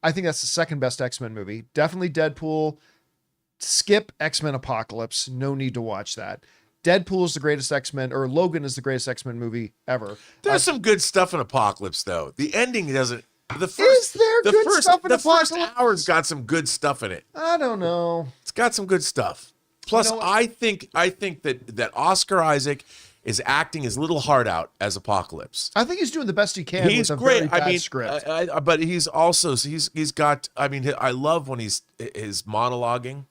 I think that's the second best X-Men movie. Definitely Deadpool. Skip X-Men Apocalypse. No need to watch that. Deadpool is the greatest X-Men, or Logan is the greatest X-Men movie ever. There's some good stuff in Apocalypse, though. The ending doesn't. The first, Is there the good first, stuff in the first Apocalypse? hour's got some good stuff in it. I don't know. It's got some good stuff. Plus, You know what? I think that Oscar Isaac is acting his little heart out as Apocalypse. I think he's doing the best he can He's with a great. very bad I mean, script. but he's also he's got. I mean, I love when his monologuing.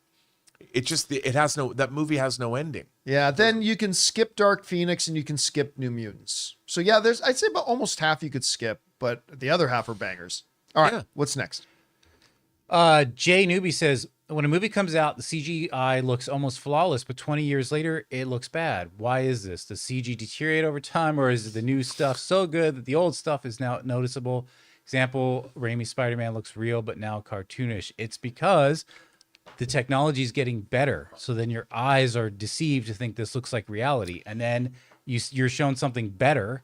It just that movie has no ending. Yeah, then you can skip Dark Phoenix and you can skip New Mutants. So yeah, I'd say about almost half you could skip, but the other half are bangers. All right, Yeah. What's next? Jay Newby says, when a movie comes out, the CGI looks almost flawless, but 20 years later, it looks bad. Why is this? Does CG deteriorate over time, or is the new stuff so good that the old stuff is now noticeable? Example, Raimi's Spider-Man looks real, but now cartoonish. It's because the technology is getting better. So then your eyes are deceived to think this looks like reality. And then you're shown something better.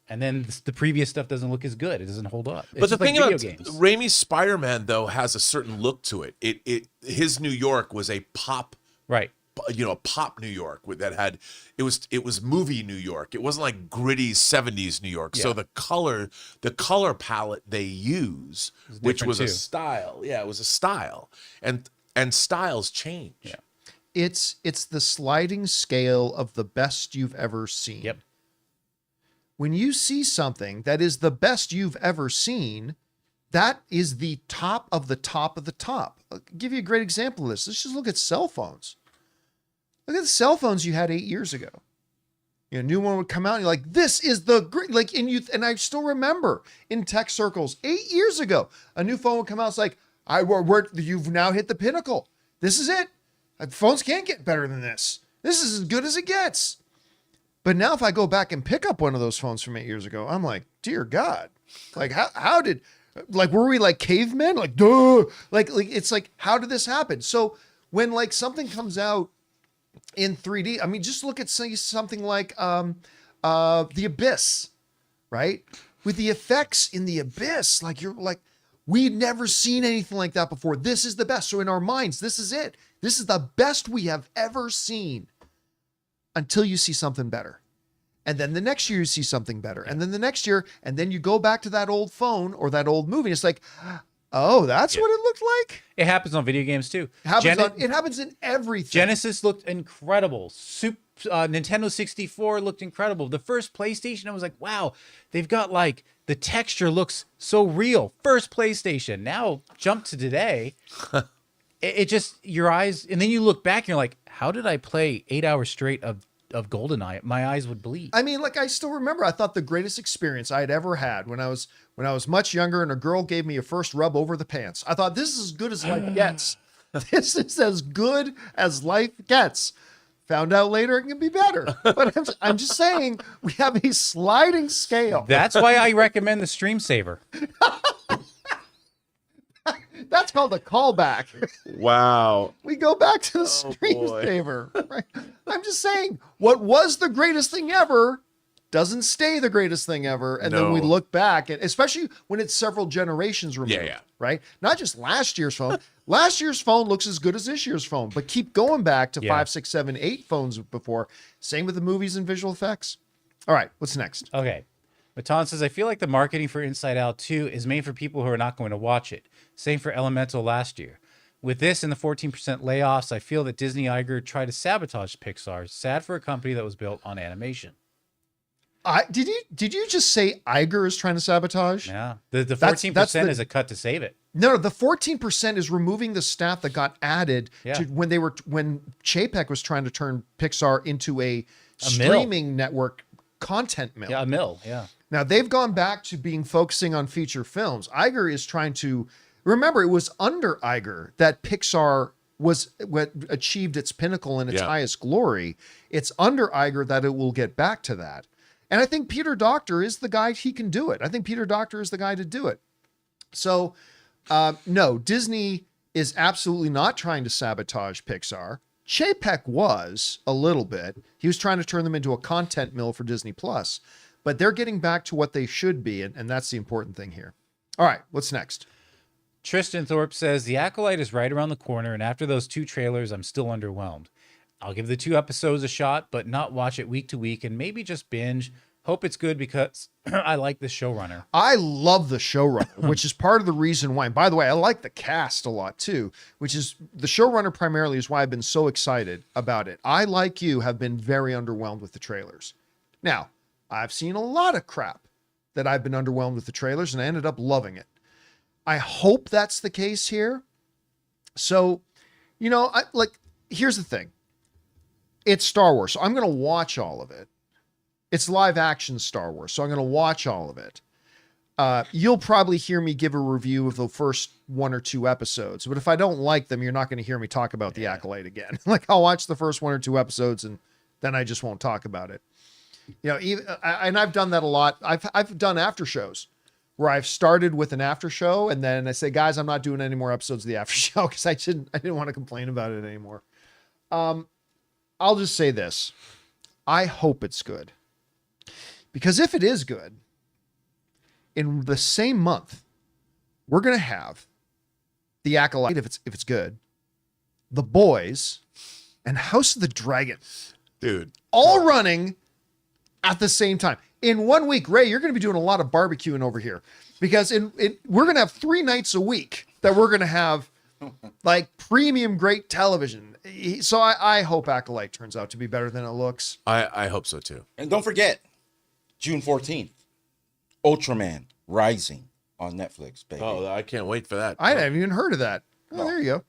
And then the previous stuff doesn't look as good. It doesn't hold up. But the thing about games. Raimi's Spider-Man, though, has a certain look to it. His New York was a pop, right? Pop New York that had it was movie New York. It wasn't like gritty 70s New York. Yeah. So the color palette they use, which was a style, it was a style, and styles change. Yeah, it's the sliding scale of the best you've ever seen. Yep. When you see something that is the best you've ever seen, that is the top of the top of the top. I'll give you a great example of this. Let's just look at cell phones. Look at the cell phones you had 8 years ago. A new one would come out and you're like, this is the great, like in youth. And I still remember in tech circles 8 years ago, a new phone would come out. It's like, you've now hit the pinnacle. This is it. Phones can't get better than this. This is as good as it gets. But now if I go back and pick up one of those phones from 8 years ago, I'm like, dear God, like were we like cavemen? Like, duh, like it's like, how did this happen? So when like something comes out in 3D, I mean, just look at something like The Abyss, right? With the effects in The Abyss, like you're like, we'd never seen anything like that before. This is the best. So in our minds, this is it. This is the best we have ever seen. Until you see something better. And then the next year you see something better. And then the next year, and then you go back to that old phone or that old movie. And it's like, oh, that's what it looked like? It happens on video games too. It happens in everything. Genesis looked incredible. Nintendo 64 looked incredible. The first PlayStation, I was like, wow, they've got like, the texture looks so real. First PlayStation. Now jump to today. It just, your eyes, and then you look back and you're like, how did I play 8 hours straight of GoldenEye? My eyes would bleed. I mean, like I still remember, I thought the greatest experience I had ever had when I was much younger and a girl gave me a first rub over the pants. I thought, this is as good as life gets. This is as good as life gets. Found out later it can be better. But I'm just saying, we have a sliding scale. That's why I recommend the Stream Saver. That's called a callback. Wow. We go back to the Stream Saver. Right? I'm just saying, what was the greatest thing ever doesn't stay the greatest thing ever. And then we look back, and especially when it's several generations removed, right? Not just last year's phone. Last year's phone looks as good as this year's phone, but keep going back to 5, 6, 7, 8 phones before. Same with the movies and visual effects. All right, what's next? Okay. Matan says, I feel like the marketing for Inside Out 2 is made for people who are not going to watch it. Same for Elemental last year. With this and the 14% layoffs, I feel that Disney Iger tried to sabotage Pixar. Sad for a company that was built on animation. Did you just say Iger is trying to sabotage? Yeah. The 14% is a cut to save it. No, the 14% is removing the staff that got added to when Chapek was trying to turn Pixar into a streaming network content mill. Yeah, a mill, yeah. Now they've gone back to focusing on feature films. Iger is trying to remember, it was under Iger that Pixar achieved its pinnacle and its highest glory. It's under Iger that it will get back to that. And I think Peter Docter is the guy. He can do it. I think Peter Docter is the guy to do it. So no, Disney is absolutely not trying to sabotage Pixar. Chapek was a little bit. He was trying to turn them into a content mill for Disney Plus, but they're getting back to what they should be, and that's the important thing here. All right, what's next? Tristan Thorpe says, The Acolyte is right around the corner, and after those 2 trailers, I'm still underwhelmed. I'll give the 2 episodes a shot, but not watch it week to week, and maybe just binge. Hope it's good because I like the showrunner. I love the showrunner, which is part of the reason why. And by the way, I like the cast a lot too, which is the showrunner primarily is why I've been so excited about it. I, like you, have been very underwhelmed with the trailers. Now, I've seen a lot of crap that I've been underwhelmed with the trailers, and I ended up loving it. I hope that's the case here. So, here's the thing. It's Star Wars, so I'm going to watch all of it. It's live action Star Wars, so I'm going to watch all of it. You'll probably hear me give a review of the first 1 or 2 episodes, but if I don't like them, you're not going to hear me talk about The Acolyte again. Like, I'll watch the first 1 or 2 episodes, and then I just won't talk about it. And I've done that a lot. I've done after shows where I've started with an after show and then I say, guys, I'm not doing any more episodes of the after show because I didn't want to complain about it anymore. I'll just say this. I hope it's good. Because if it is good, in the same month, we're going to have The Acolyte, if it's good, The Boys, and House of the Dragon. Dude. All running at the same time. In 1 week, Ray, you're going to be doing a lot of barbecuing over here because we're going to have 3 nights a week that we're going to have like premium great television. So I hope Acolyte turns out to be better than it looks. I hope so too. And don't forget, June 14th, Ultraman Rising on Netflix, baby. Oh, I can't wait for that. I haven't even heard of that. Oh, No. there you go.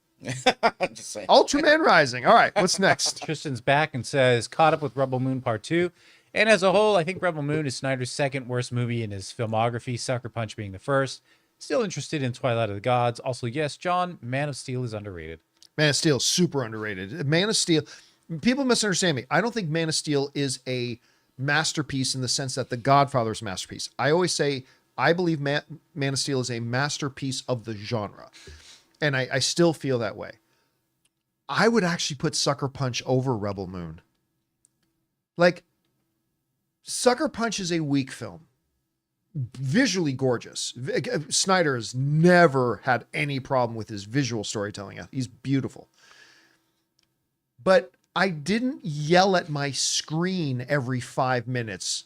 I'm just saying. Ultraman Rising. All right, what's next? Tristan's back and says, caught up with Rebel Moon Part 2. And as a whole, I think Rebel Moon is Snyder's second worst movie in his filmography, Sucker Punch being the first. Still interested in Twilight of the Gods. Also, yes, John, Man of Steel is underrated. Man of Steel is super underrated. Man of Steel, people misunderstand me. I don't think Man of Steel is a masterpiece in the sense that The Godfather is a masterpiece. I always say, I believe Man of Steel is a masterpiece of the genre. And I still feel that way. I would actually put Sucker Punch over Rebel Moon. Like, Sucker Punch is a weak film. Visually gorgeous. Snyder has never had any problem with his visual storytelling. He's beautiful. But I didn't yell at my screen every 5 minutes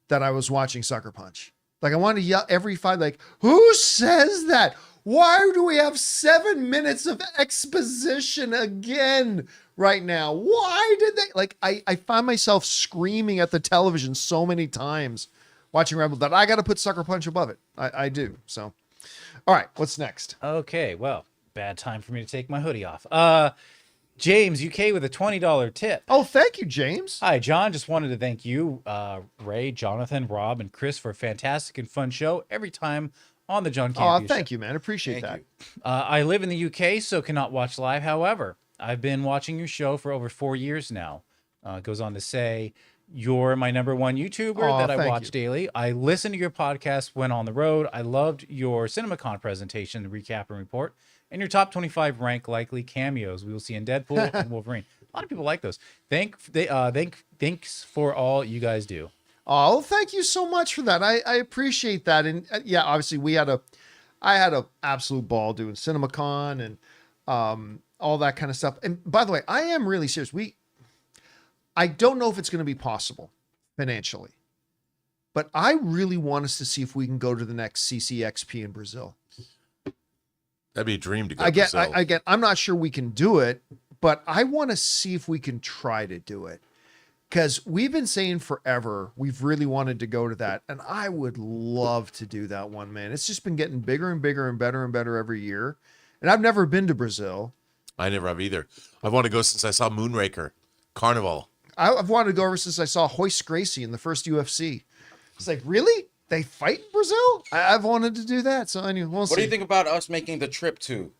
that I was watching Sucker Punch. Like, I wanted to yell every 5, like, who says that? Why do we have 7 minutes of exposition again right now? Why did they, like, I find myself screaming at the television so many times watching Rebel that I got to put Sucker Punch above it. I do. So, all right, what's next? Okay, well, bad time for me to take my hoodie off. James, UK with a $20 tip. Oh, thank you, James. Hi, John. Just wanted to thank you, Ray, Jonathan, Rob, and Chris for a fantastic and fun show every time on the John Campea Oh, thank show. you, man. Appreciate that. I live in the UK, so cannot watch live. However, I've been watching your show for over 4 years now. It goes on to say, you're my number one YouTuber that I thank watch you. daily. I listen to your podcast when on the road. I loved your CinemaCon presentation, the recap and report, and your top 25 rank likely cameos we will see in Deadpool and Wolverine. A lot of people like those. Thanks for all you guys do. Oh, thank you so much for that. I appreciate that. And yeah, obviously I had a absolute ball doing CinemaCon and all that kind of stuff. And by the way, I am really serious. I don't know if it's going to be possible financially, but I really want us to see if we can go to the next CCXP in Brazil. That'd be a dream to go to Brazil. I'm not sure we can do it, but I want to see if we can try to do it. Because we've been saying forever, we've really wanted to go to that. And I would love to do that one, man. It's just been getting bigger and bigger and better every year. And I've never been to Brazil. I never have either. I want to go since I saw Moonraker, Carnival. I've wanted to go ever since I saw Hoist Gracie in the first UFC. It's like, really? They fight in Brazil? I've wanted to do that. So anyway, we'll see. What do you think about us making the trip to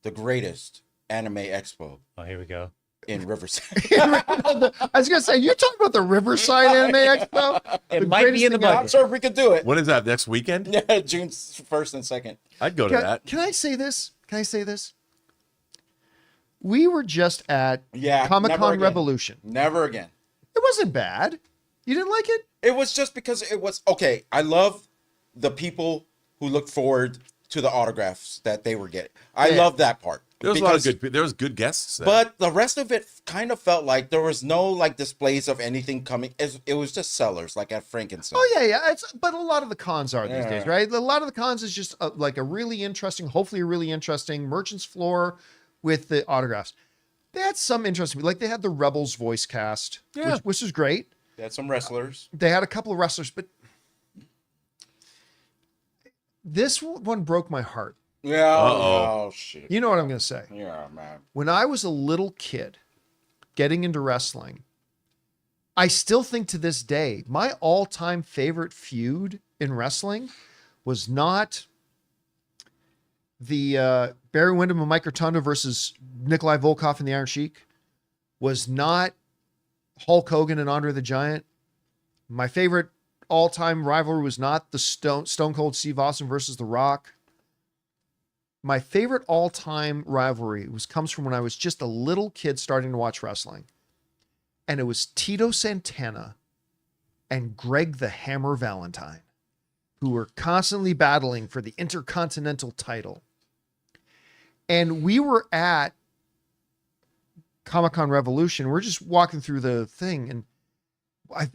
the greatest anime expo Oh, here we go. in Riverside? I was going to say, you're talking about the Riverside Anime Expo? It might be in the greatest thing I'm budget. sure we could do it. When is that? Next weekend? Yeah, June 1st and 2nd. I'd go to that. Can I say this? We were just at Yeah, Comic never Con again. Revolution. Never again. It wasn't bad. You didn't like it? It was just because it was okay. I love the people who looked forward to the autographs that they were getting. I Yeah. love that part. There was a lot of good. There was good guests. There. But the rest of it kind of felt like there was no like displays of anything coming. It was just sellers, like at Frankenstein. Oh yeah. But a lot of the cons are these Yeah. days, right? A lot of the cons is just like a really interesting, hopefully a really interesting merchant's floor with the autographs. They had some interesting, like they had the Rebels voice cast, Yeah. which is great. They had some wrestlers. They had a couple of wrestlers, but this one broke my heart. Yeah. Uh-oh. Oh shit. You know what I'm going to say? Yeah, man. When I was a little kid getting into wrestling, I still think to this day, my all-time favorite feud in wrestling was not the Barry Windham and Mike Rotunda versus Nikolai Volkov and the Iron Sheik, was not Hulk Hogan and Andre the Giant. My favorite all-time rivalry was not the Stone Cold Steve Austin versus The Rock. My favorite all-time rivalry comes from when I was just a little kid starting to watch wrestling. And it was Tito Santana and Greg the Hammer Valentine, who were constantly battling for the Intercontinental title. And we were at Comic-Con Revolution. We're just walking through the thing, and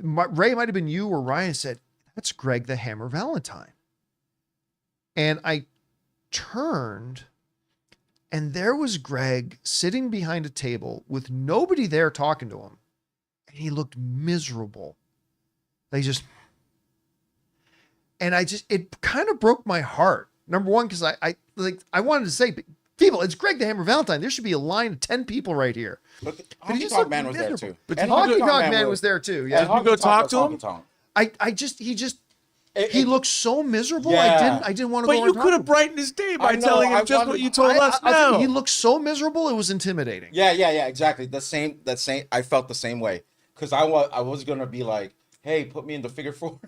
Ray, might have been you or Ryan, said, "That's Greg the Hammer Valentine." And I turned, and there was Greg sitting behind a table with nobody there talking to him. And he looked miserable. It kind of broke my heart. Number one, because I wanted to say, people, it's Greg the Hammer Valentine. There should be a line of 10 people right here. But the Honky Tonk Man was there too. But Honky Tonk Man was there too. Yeah. Did you go talk to him? He looked so miserable. Yeah. I didn't want to But go. you could have brightened his day by telling him just what you told us now. He looked so miserable. It was intimidating. Yeah, exactly. The same. I felt the same way because I was gonna be like, hey, put me in the figure 4.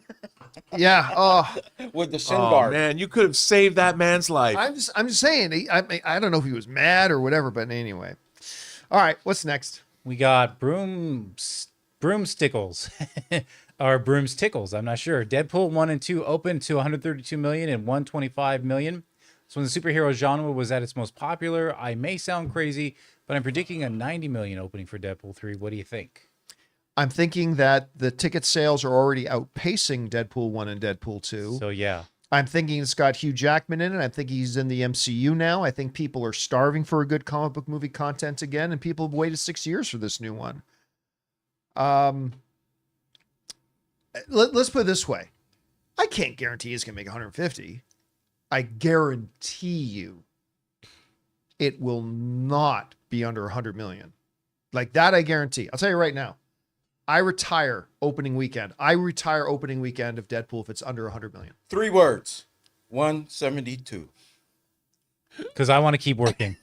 Yeah. With the shin Oh guard. man, you could have saved that man's life. I'm just saying. I don't know if he was mad or whatever, but anyway. All right. What's next? We got broomsticks or broomstickles. I'm not sure. Deadpool 1 and 2 opened to 132 million and 125 million. So when the superhero genre was at its most popular, I may sound crazy, but I'm predicting a 90 million opening for Deadpool 3. What do you think? I'm thinking that the ticket sales are already outpacing Deadpool 1 and Deadpool 2. So yeah. I'm thinking it's got Hugh Jackman in it. I think he's in the MCU now. I think people are starving for a good comic book movie content again, and people have waited 6 years for this new one. Let's put it this way. I can't guarantee he's going to make 150. I guarantee you it will not be under 100 million. Like that, I guarantee. I'll tell you right now. I retire opening weekend. I retire opening weekend of Deadpool if it's under 100 million. 3 words. 172. Because I want to keep working.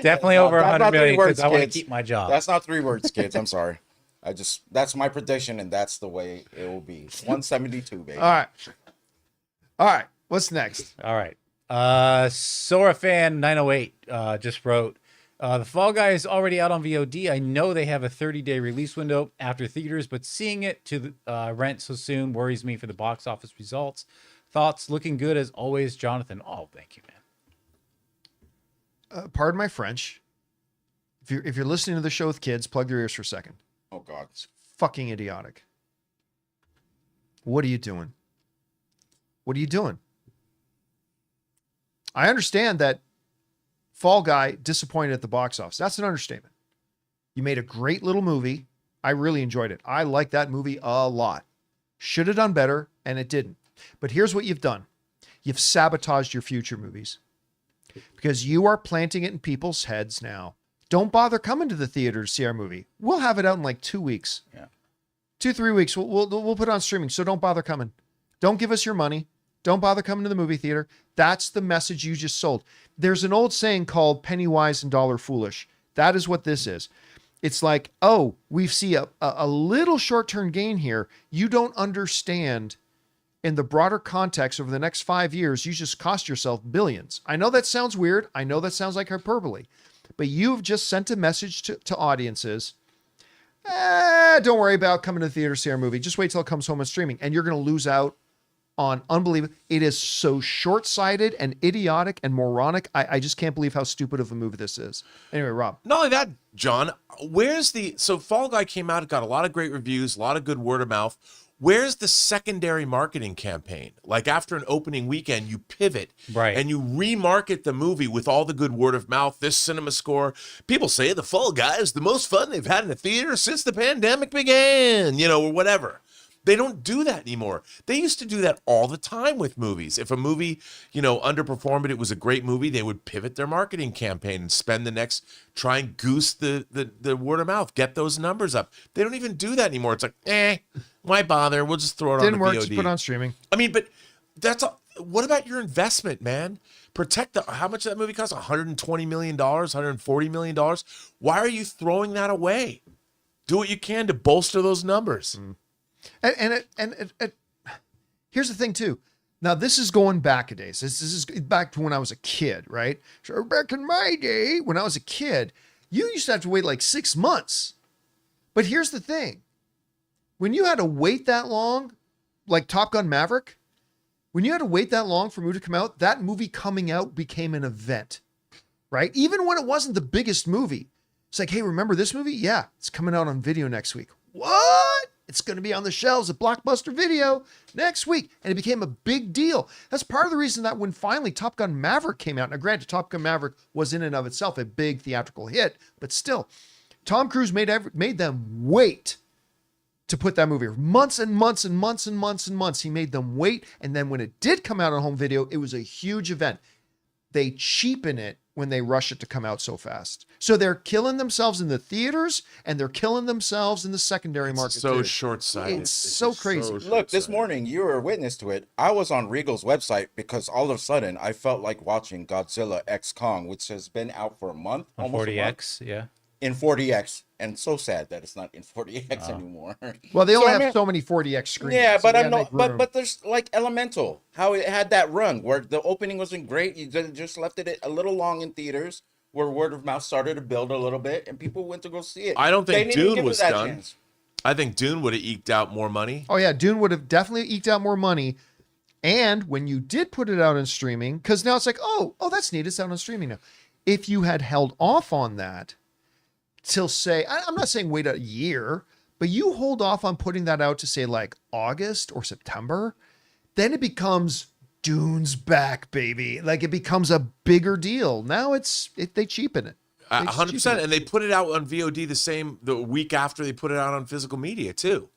Definitely over 100 million because I want to keep my job. That's not 3 words, kids. I'm sorry. That's my prediction, and that's the way it will be. 172, baby. All right. What's next? All right. SoraFan908 just wrote, the Fall Guy is already out on VOD. I know they have a 30-day release window after theaters, but seeing it to rent so soon worries me for the box office results. Thoughts? Looking good as always, Jonathan. Oh, thank you, man. Pardon my French. If you're listening to the show with kids, plug your ears for a second. Oh, God. It's fucking idiotic. What are you doing? What are you doing? I understand that Fall Guy disappointed at the box office. That's an understatement. You made a great little movie. I really enjoyed it. I like that movie a lot. Should have done better, and it didn't. But here's what you've done. You've sabotaged your future movies because you are planting it in people's heads now. Don't bother coming to the theater to see our movie. We'll have it out in like 2 weeks. Yeah. 2-3 weeks. We'll put it on streaming. So don't bother coming. Don't give us your money. Don't bother coming to the movie theater. That's the message you just sold. There's an old saying called penny wise and dollar foolish. That is what this is. It's like, oh, we see a little short-term gain here. You don't understand in the broader context over the next 5 years, you just cost yourself billions. I know that sounds weird. I know that sounds like hyperbole. But you've just sent a message to audiences. Don't worry about coming to the theater to see our movie. Just wait till it comes home on streaming. And you're going to lose out on unbelievable. It is so short-sighted and idiotic and moronic. I just can't believe how stupid of a move this is. Anyway, Rob. Not only that, John, so Fall Guy came out, it got a lot of great reviews, a lot of good word of mouth. Where's the secondary marketing campaign? Like after an opening weekend, you pivot and you remarket the movie with all the good word of mouth, this cinema score. People say the Fall Guy is the most fun they've had in a theater since the pandemic began, or whatever. They don't do that anymore. They used to do that all the time with movies. If a movie, underperformed, but it was a great movie, they would pivot their marketing campaign and spend the next, try and goose the word of mouth, get those numbers up. They don't even do that anymore. It's like, why bother? We'll just throw it Didn't on the work, VOD. just put it on streaming. I mean, but what about your investment, man? How much did that movie cost? $120 million, $140 million? Why are you throwing that away? Do what you can to bolster those numbers. And here's the thing too. Now this is going back a days. This is back to when I was a kid, right? So back in my day, when I was a kid, you used to have to wait like 6 months. But here's the thing. When you had to wait that long, like Top Gun Maverick, when you had to wait that long for a movie to come out, that movie coming out became an event, right? Even when it wasn't the biggest movie. It's like, hey, remember this movie? Yeah, it's coming out on video next week. What? It's going to be on the shelves at Blockbuster Video next week. And it became a big deal. That's part of the reason that when finally Top Gun Maverick came out, now granted, Top Gun Maverick was in and of itself a big theatrical hit, but still, Tom Cruise made them wait to put that movie. Months and months and months and months and months. He made them wait. And then when it did come out on home video, it was a huge event. They cheapen it when they rush it to come out so fast. So they're killing themselves in the theaters and they're killing themselves in the secondary market. So too. short-sighted. It's so crazy. Look, this morning you were a witness to it. I was on Regal's website because all of a sudden I felt like watching Godzilla X Kong, which has been out for a month. On 40X, yeah. In 40X. And so sad that it's not in 40X anymore. Well, they only have so many 40X screens. Yeah, but so I'm not. But there's like Elemental, how it had that run where the opening wasn't great. You just left it a little long in theaters, where word of mouth started to build a little bit, and people went to go see it. I don't think They didn't Dune give it was that done. chance. I think Dune would have eked out more money. Oh yeah, Dune would have definitely eked out more money. And when you did put it out on streaming, because now it's like, oh, that's neat. It's out on streaming now. If you had held off on that till say, I'm not saying wait a year, but you hold off on putting that out to say like August or September, then it becomes Dune's back, baby. Like it becomes a bigger deal. Now they cheapen it. 100%. And they put it out on VOD the week after they put it out on physical media too.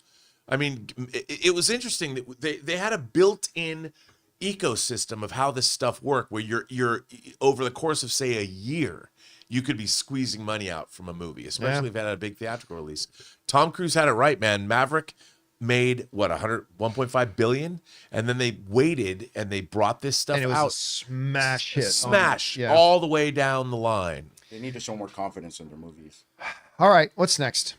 I mean, it was interesting that they had a built-in ecosystem of how this stuff worked, where you're over the course of say a year, you could be squeezing money out from a movie, especially if it had a big theatrical release. Tom Cruise had it right, man. Maverick made what 1.5 billion, and then they waited and they brought this stuff And it was out. a smash hit. Smash Yeah. all the way down the line. They need to show more confidence in their movies. All right, what's next?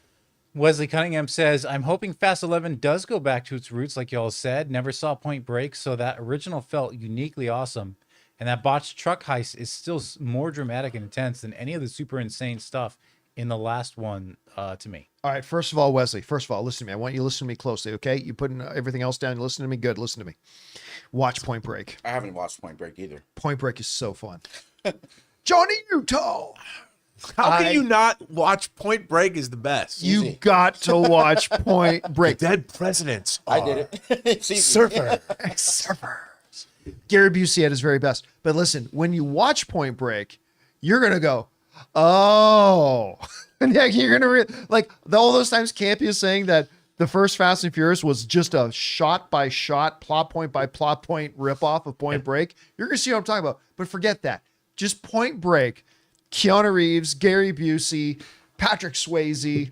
Wesley Cunningham says, I'm hoping Fast 11 does go back to its roots, like y'all said. Never saw Point Break, so that original felt uniquely awesome. And that botched truck heist is still more dramatic and intense than any of the super insane stuff in the last one to me. All right, first of all, Wesley, listen to me. I want you to listen to me closely, okay? You putting everything else down, you listen to me? Good, listen to me. Watch Point Break. I haven't watched Point Break either. Point Break is so fun. Johnny Utah. How can you not watch Point Break is the best? You got to watch Point Break. Dead presidents. I did it. It's easy. Surfers. Gary Busey at his very best. But listen, when you watch Point Break, you're going to go, oh. And yeah, you're going to like all those times Campea is saying that the first Fast and Furious was just a shot by shot, plot point by plot point ripoff of Point Break. You're going to see what I'm talking about. But forget that. Just Point Break. Keanu Reeves, Gary Busey, Patrick Swayze.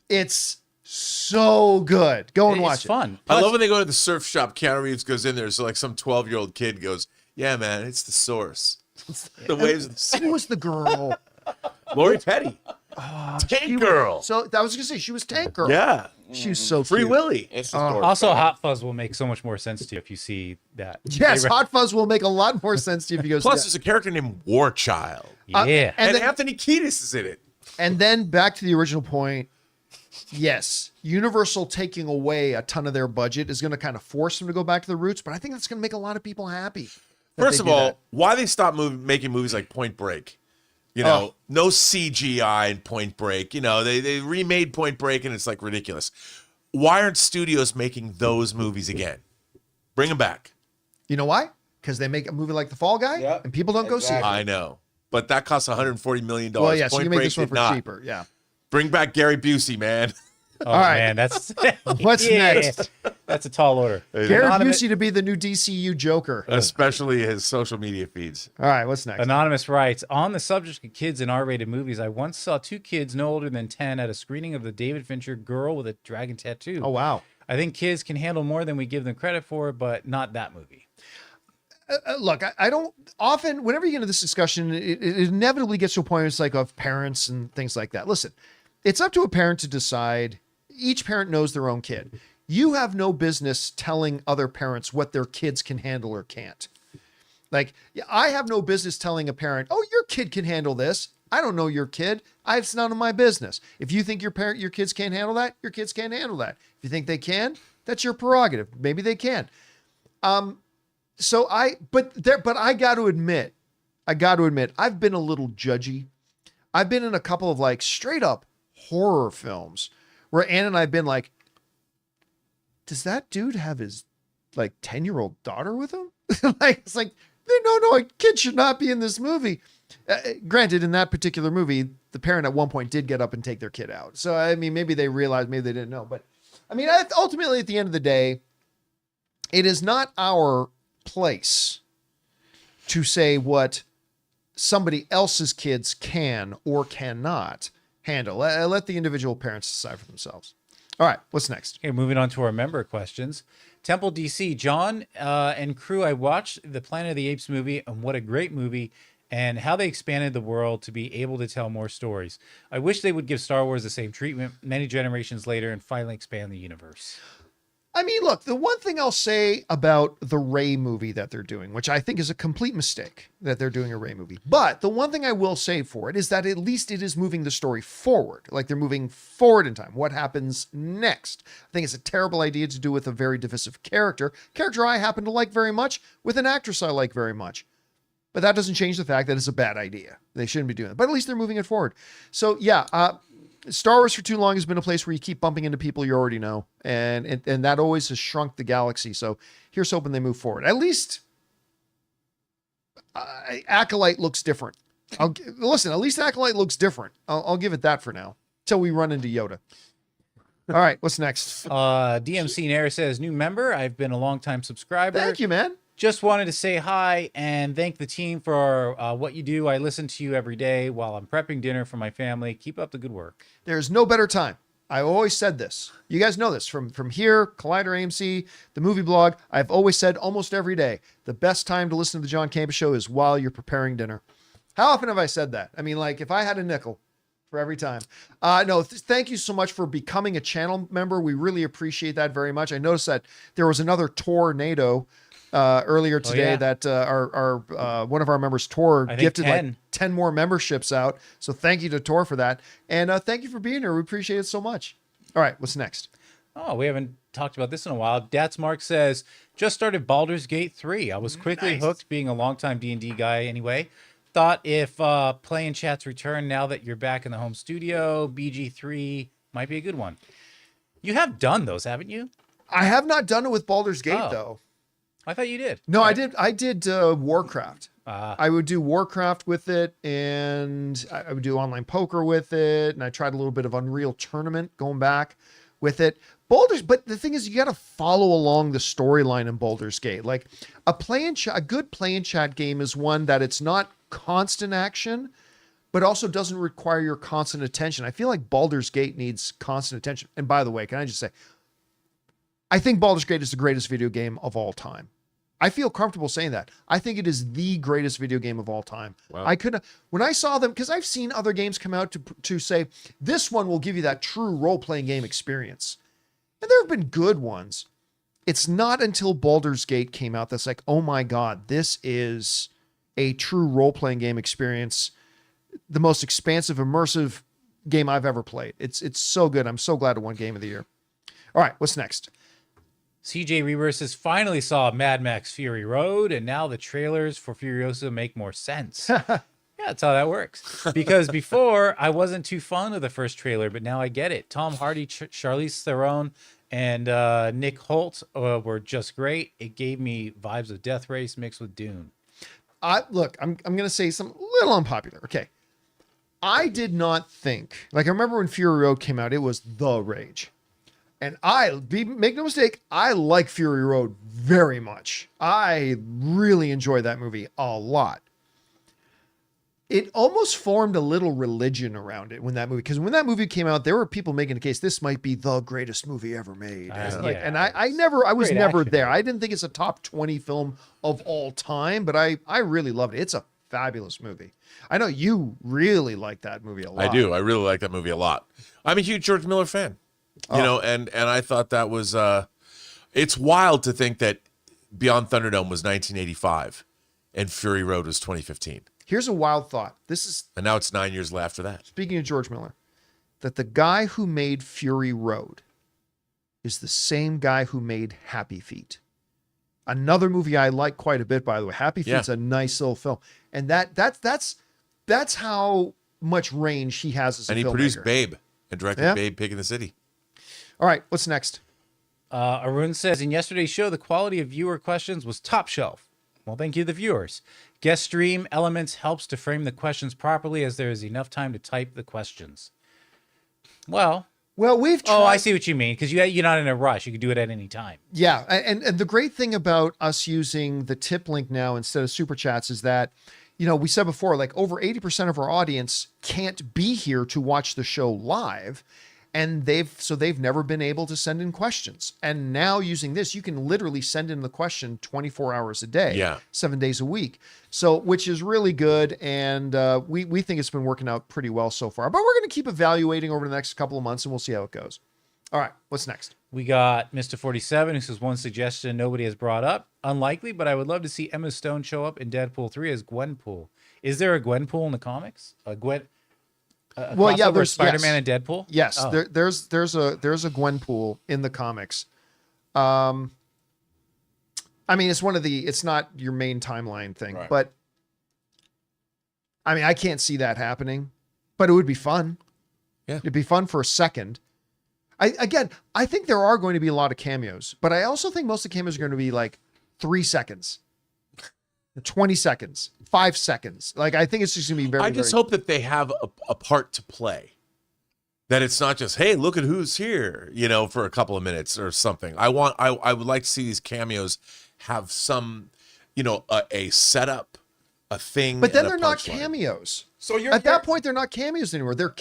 It's so good. Go and watch It's fun. I love when they go to the surf shop. Keanu Reeves goes in there. So like some 12-year-old kid goes, yeah, man, it's the source. The waves of the sea. Who was the girl? Lori Petty. Tank Girl. So I was going to say, she was Tank Girl. Yeah. She was so Free cute. Willy. It's the story. Also, Hot Fuzz will make so much more sense to you if you see that. Yes, They- Hot Fuzz will make a lot more sense to you if you go Plus, see there's a character named War Child. Yeah. and And then- Anthony Kiedis is in it. And then back to the original point. Yes, Universal taking away a ton of their budget is going to kind of force them to go back to the roots, but I think that's going to make a lot of people happy. that First they of do all, that. why they stopped making movies like Point Break? You know, no CGI in Point Break. You know, they remade Point Break and it's like ridiculous. Why aren't studios making those movies again? Bring them back. You know why? Because they make a movie like The Fall Guy, Yep, and people don't go see it. exactly. I know. But that costs $140 million. Well, yeah, so Point you make Break this one did for not. cheaper. Yeah. Bring back Gary Busey, man. Oh, All right. man, that's What's next? That's a tall order. Garrett Anonymous- Busey to be the new DCU Joker. Especially his social media feeds. All right, what's next? Anonymous writes, on the subject of kids in R-rated movies, I once saw two kids no older than 10 at a screening of the David Fincher Girl with a Dragon Tattoo. Oh, wow. I think kids can handle more than we give them credit for, but not that movie. Look, I don't often, whenever you get into this discussion, it inevitably gets to a point where it's like of parents and things like that. Listen, it's up to a parent to decide. Each parent knows their own kid. You have no business telling other parents what their kids can handle or can't. Like, I have no business telling a parent, oh, your kid can handle this. I don't know your kid. It's none of my business. If you think your kids can't handle that, your kids can't handle that. If you think they can, that's your prerogative. Maybe they can. But I got to admit, I've been a little judgy. I've been in a couple of like straight up horror films where Ann and I've been like, does that dude have his like 10-year-old daughter with him? Like, it's like, no, a kid should not be in this movie. Granted, in that particular movie, the parent at one point did get up and take their kid out. So, I mean, maybe they realized, maybe they didn't know. But, I mean, ultimately, at the end of the day, it is not our place to say what somebody else's kids can or cannot handle. Let the individual parents decide for themselves. All right, what's next? Okay, moving on to our member questions. Temple DC, John and crew, I watched the Planet of the Apes movie, and what a great movie, and how they expanded the world to be able to tell more stories. I wish they would give Star Wars the same treatment many generations later and finally expand the universe. I mean, look, the one thing I'll say about the Rey movie that they're doing, which I think is a complete mistake that they're doing a Rey movie. But the one thing I will say for it is that at least it is moving the story forward. Like they're moving forward in time. What happens next? I think it's a terrible idea to do with a very divisive character I happen to like very much, with an actress I like very much. But that doesn't change the fact that it's a bad idea. They shouldn't be doing it. But at least they're moving it forward. So yeah, Star Wars for too long has been a place where you keep bumping into people you already know. And that always has shrunk the galaxy. So here's hoping they move forward. At least Acolyte looks different. Listen, at least Acolyte looks different. I'll give it that for now. Till we run into Yoda. All right, what's next? DMC Nair says, new member. I've been a long-time subscriber. Thank you, man. Just wanted to say hi and thank the team for what you do. I listen to you every day while I'm prepping dinner for my family. Keep up the good work. There's no better time. I've always said this. You guys know this from here, Collider AMC, the movie blog. I've always said almost every day, the best time to listen to the John Campea Show is while you're preparing dinner. How often have I said that? I mean, like if I had a nickel for every time. Thank you so much for becoming a channel member. We really appreciate that very much. I noticed that there was another tornado earlier today that our one of our members, Tor, gifted 10. like 10 more memberships out. So thank you to Tor for that. And thank you for being here. We appreciate it so much. All right, what's next? Oh, we haven't talked about this in a while. Dats Mark says, just started Baldur's Gate 3. I was quickly hooked, being a longtime D&D guy anyway. Thought if playing chats return now that you're back in the home studio, BG3 might be a good one. You have done those, haven't you? I have not done it with Baldur's Gate, though. I thought you did. No, I did Warcraft. I would do Warcraft with it, and I would do online poker with it, and I tried a little bit of Unreal Tournament going back with it. But the thing is, you got to follow along the storyline in Baldur's Gate. Like a good play and chat game is one that it's not constant action, but also doesn't require your constant attention. I feel like Baldur's Gate needs constant attention. And by the way, can I just say, I think Baldur's Gate is the greatest video game of all time. I feel comfortable saying that. I think it is the greatest video game of all time. Wow. When I saw them, because I've seen other games come out to say, this one will give you that true role-playing game experience. And there have been good ones. It's not until Baldur's Gate came out that's like, oh my God, this is a true role-playing game experience. The most expansive, immersive game I've ever played. It's so good. I'm so glad it won Game of the Year. All right, what's next? CJ Reverses finally saw Mad Max Fury Road, and now the trailers for Furiosa make more sense. Yeah, that's how that works. Because before, I wasn't too fond of the first trailer, but now I get it. Tom Hardy, Charlize Theron, and Nick Holt were just great. It gave me vibes of Death Race mixed with Dune. Look, I'm going to say something a little unpopular. Okay. I did not think, like I remember when Fury Road came out, it was the rage. And make no mistake, I like Fury Road very much. I really enjoy that movie a lot. It almost formed a little religion around it when that movie came out, there were people making a case, this might be the greatest movie ever made. I was never there. I didn't think it's a top 20 film of all time, but I really loved it. It's a fabulous movie. I know you really like that movie a lot. I do. I really like that movie a lot. I'm a huge George Miller fan. You know, and I thought that was it's wild to think that Beyond Thunderdome was 1985 and Fury Road was 2015. Here's a wild thought. And now it's 9 years after that. Speaking of George Miller, that the guy who made Fury Road is the same guy who made Happy Feet. Another movie I like quite a bit, by the way. Happy Feet's a nice little film. And that's how much range he has as a filmmaker. And he produced Babe and directed Babe, Pig in the City. All right, what's next? Arun says, in yesterday's show, the quality of viewer questions was top shelf. Well, thank you to the viewers. Guest stream elements helps to frame the questions properly as there is enough time to type the questions. Well, we've tried. Oh, I see what you mean, because you're not in a rush. You can do it at any time. Yeah, and the great thing about us using the tip link now instead of Super Chats is that, you know, we said before, like over 80% of our audience can't be here to watch the show live. And they've never been able to send in questions. And now using this, you can literally send in the question 24 hours a day, 7 days a week. So, which is really good. And we think it's been working out pretty well so far. But we're going to keep evaluating over the next couple of months and we'll see how it goes. All right, what's next? We got Mr. 47, who says one suggestion nobody has brought up. Unlikely, but I would love to see Emma Stone show up in Deadpool 3 as Gwenpool. Is there a Gwenpool in the comics? There's Spider-Man and Deadpool. Yes, there's a Gwenpool in the comics. I mean, it's not your main timeline thing, right. But I mean, I can't see that happening, but it would be fun. Yeah, it'd be fun for a second. I think there are going to be a lot of cameos, but I also think most of the cameos are going to be like 3 seconds, 20 seconds, 5 seconds. Like, I think it's just gonna be very. I just hope that they have a part to play. That it's not just, hey, look at who's here, you know, for a couple of minutes or something. I would like to see these cameos have some, you know, a setup, a thing. But then they're not cameos. So at that point, they're not cameos anymore. They're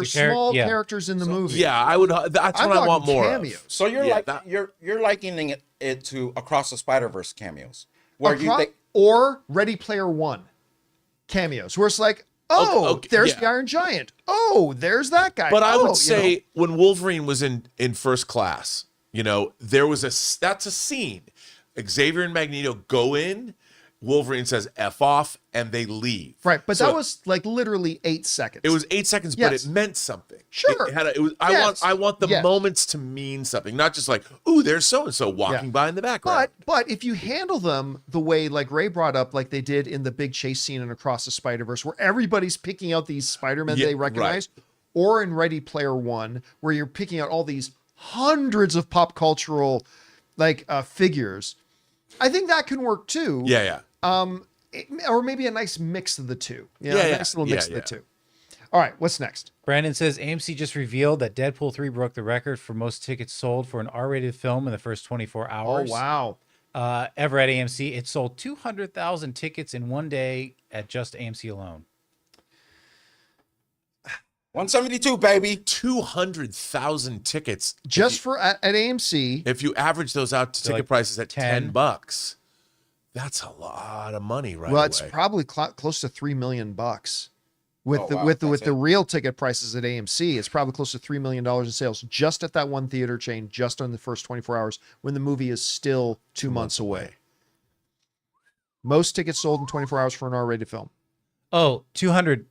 small characters in the movie. Yeah, I would. That's what I want more cameos. Of. So you're likening it to Across the Spider-Verse cameos, where or Ready Player One cameos, where it's like, there's the Iron Giant. Oh, there's that guy. But I would say when Wolverine was in First Class, you know, that's a scene. Xavier and Magneto go in. Wolverine says F off and they leave. Right, but that was like literally 8 seconds. It was 8 seconds, but it meant something. Sure. I want the moments to mean something, not just like, ooh, there's so-and-so walking by in the background. But if you handle them the way like Ray brought up, like they did in the big chase scene in Across the Spider-Verse, where everybody's picking out these Spider-Men they recognize, or in Ready Player One, where you're picking out all these hundreds of pop cultural figures, I think that can work too. Yeah. Or maybe a nice mix of the two. Nice little mix of the two. All right, what's next? Brandon says AMC just revealed that Deadpool 3 broke the record for most tickets sold for an R-rated film in the first 24 hours. Oh, wow. Ever at AMC. It sold 200,000 tickets in one day at just AMC alone. 172, baby. 200,000 tickets. Just at AMC. If you average those out to ticket prices at $10, that's a lot of money, right? Well, it's probably close to $3 million with the real ticket prices at AMC. It's probably close to $3 million in sales just at that one theater chain, just on the first 24 hours when the movie is still 2 months away. Most tickets sold in 24 hours for an R-rated film. Oh, 200.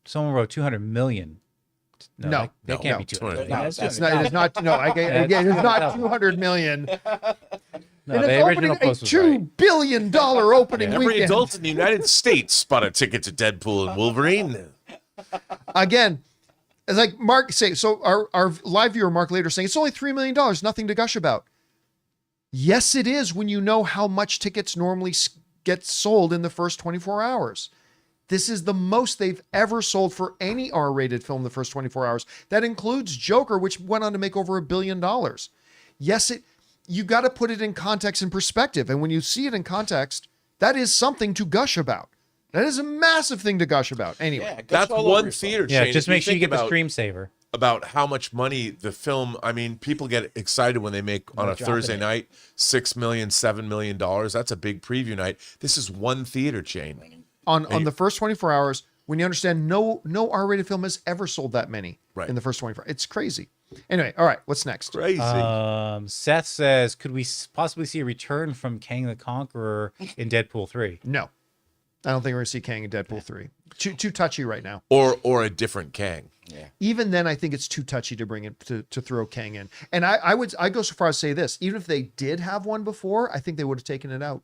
Someone wrote 200 million. No, that can't be 200 million. It is not. No, again, it's not 200 million. No, the original post was $2 billion opening Every weekend. adult in the United States bought a ticket to Deadpool and Wolverine. Again, it's like Mark say. So our live viewer Mark later saying it's only $3 million, nothing to gush about. Yes, it is when you know how much tickets normally get sold in the first 24 hours. This is the most they've ever sold for any R-rated film in the first 24 hours. That includes Joker, which went on to make over $1 billion. Yes, you got to put it in context and perspective. And when you see it in context, that is something to gush about. That is a massive thing to gush about. Anyway, that's one theater chain. Yeah, just make sure you get the stream saver. About how much money the film, I mean, people get excited when they make on a Thursday night, $6 million, $7 million. That's a big preview night. This is one theater chain. on the first 24 hours, when you understand no R-rated film has ever sold that many Right. in the first 24 hours. It's crazy. Anyway, all right, what's next? Crazy. Seth says, could we possibly see a return from Kang the Conqueror in Deadpool 3? No. I don't think we're going to see Kang in Deadpool 3. Too touchy right now. Or a different Kang. Yeah. Even then, I think it's too touchy to bring it to throw Kang in. And I go so far as to say this: even if they did have one before, I think they would have taken it out.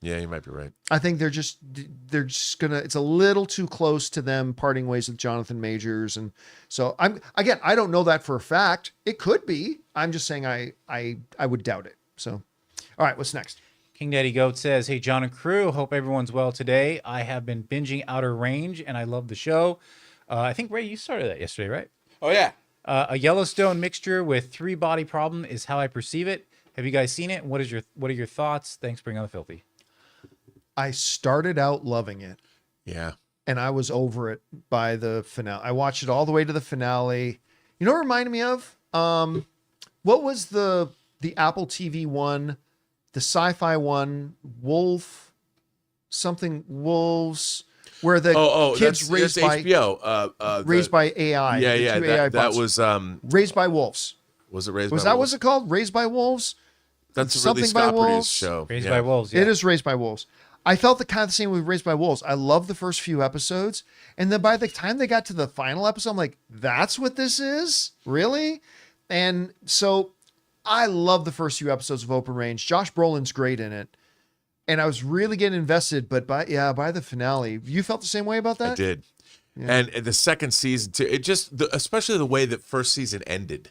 Yeah, you might be right. I think they're just gonna. It's a little too close to them parting ways with Jonathan Majors, and so I don't know that for a fact. It could be. I'm just saying I would doubt it. So, all right, what's next? King Daddy Goat says, hey, John and crew, hope everyone's well today. I have been binging Outer Range, and I love the show. I think, Ray, you started that yesterday, right? Oh yeah. A Yellowstone mixture with 3-body problem is how I perceive it. Have you guys seen it? What are your thoughts? Thanks, Bring on the Filthy. I started out loving it, Yeah. and I was over it by the finale. I watched it all the way to the finale. You know what it reminded me of? What was the Apple TV one, the sci-fi one, Wolves, where the kids that's HBO. raised by AI. Yeah, the yeah. two AI That bots. was Raised by Wolves. Was it Raised Was by that Wolves? what's it called? Raised by Wolves? That's a something Ridley by Scott Wolves? produced show. Raised Yeah. by Wolves, yeah. It is Raised by Wolves. I felt the kind of the same with Raised by Wolves. I loved the first few episodes, and then by the time they got to the final episode, I'm like, "That's what this is, really?" And so, I love the first few episodes of Open Range. Josh Brolin's great in it, and I was really getting invested. But by the finale, you felt the same way about that? I did. Yeah. And the second season too. It just, especially the way that first season ended.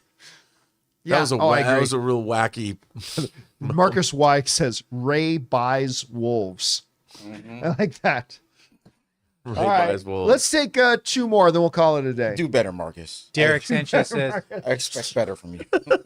Yeah, That was a real wacky. Marcus Wyke says Ray buys wolves. I like that. All right, let's take 2 more, then we'll call it a day. Do better, Marcus. Derek Sanchez says, I expect better from you.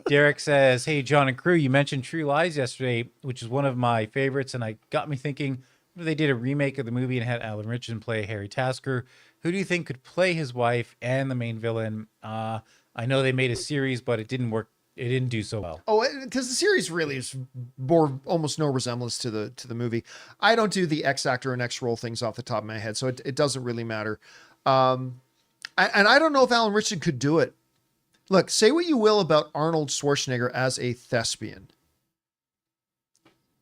Derek says, hey, John and crew, you mentioned True Lies yesterday, which is one of my favorites, and I got me thinking, what if they did a remake of the movie and had Alan Ritchson play Harry Tasker? Who do you think could play his wife and the main villain? I know they made a series, but it didn't work. It didn't do so well. Oh, because the series really is bore almost no resemblance to the movie. I don't do the X actor and X role things off the top of my head, so it doesn't really matter. And I don't know if Alan Ritchson could do it. Look, say what you will about Arnold Schwarzenegger as a thespian.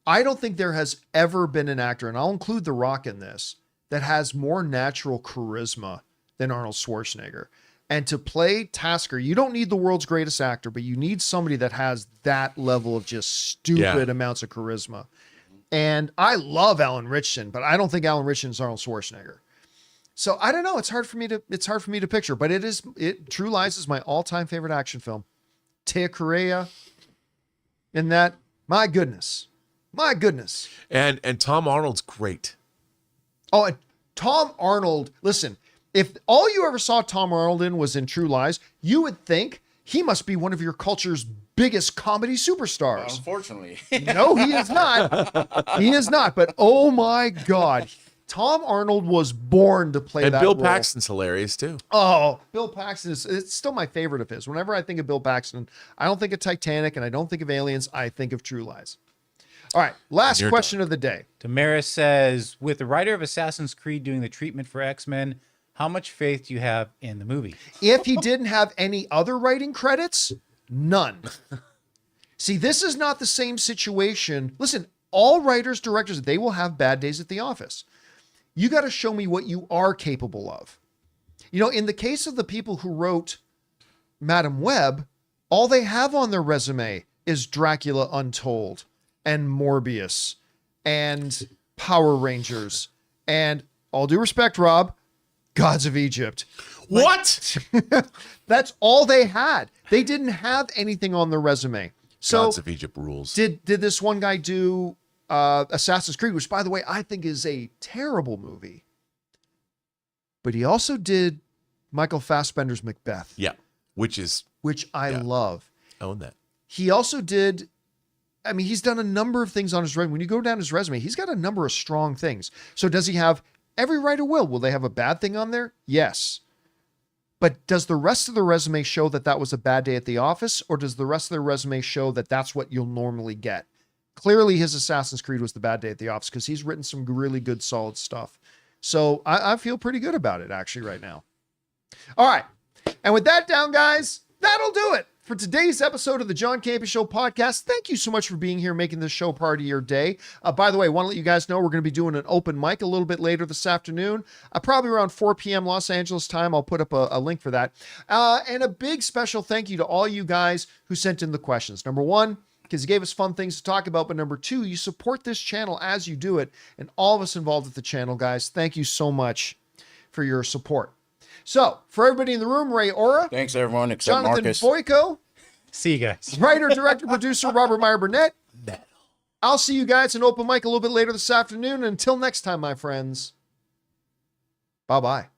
I don't think there has ever been an actor, and I'll include The Rock in this, that has more natural charisma than Arnold Schwarzenegger. And to play Tasker, you don't need the world's greatest actor, but you need somebody that has that level of just stupid amounts of charisma. And I love Alan Ritchson, but I don't think Alan Ritchson is Arnold Schwarzenegger. So I don't know. It's hard for me to picture, but True Lies is my all-time favorite action film. Tia Correa in that, my goodness. And Tom Arnold's great. Oh, and Tom Arnold, listen, if all you ever saw Tom Arnold in was in True Lies, you would think he must be one of your culture's biggest comedy superstars. Unfortunately. No, he is not. He is not. But oh my God, Tom Arnold was born to play that Bill role. Paxton's hilarious too. Oh, Bill Paxton it's still my favorite of his. Whenever I think of Bill Paxton, I don't think of Titanic and I don't think of Aliens. I think of True Lies. All right, last question of the day. Damaris says, with the writer of Assassin's Creed doing the treatment for X-Men, how much faith do you have in the movie? If he didn't have any other writing credits, none. See, this is not the same situation. Listen, all writers, directors, they will have bad days at the office. You got to show me what you are capable of. You know, in the case of the people who wrote Madam Web, all they have on their resume is Dracula Untold and Morbius and Power Rangers and, all due respect, Rob, Gods of Egypt. What? That's all they had. They didn't have anything on their resume. So Gods of Egypt rules. Did this one guy do Assassin's Creed, which, by the way, I think is a terrible movie. But he also did Michael Fassbender's Macbeth. Yeah, which I love. Own that. He also did, I mean, he's done a number of things on his resume. When you go down his resume, he's got a number of strong things. So does he have every right or will they have a bad thing on there? Yes. But does the rest of the resume show that that was a bad day at the office, or does the rest of the resume show that that's what you'll normally get? Clearly his Assassin's Creed was the bad day at the office, because he's written some really good, solid stuff. So I feel pretty good about it actually right now. All right. And with that down, guys, that'll do it for today's episode of the John Campea Show podcast. Thank you so much for being here, making this show part of your day. By the way, I want to let you guys know we're going to be doing an open mic a little bit later this afternoon, probably around 4 p.m. Los Angeles time. I'll put up a link for that. And a big special thank you to all you guys who sent in the questions. Number one, because you gave us fun things to talk about. But number two, you support this channel as you do it. And all of us involved with the channel, guys, thank you so much for your support. So, for everybody in the room, Ray Ora. Thanks, everyone, except Jonathan Marcus. Boyko. See you guys. Writer, director, producer, Robert Meyer Burnett. I'll see you guys in open mic a little bit later this afternoon. Until next time, my friends. Bye-bye.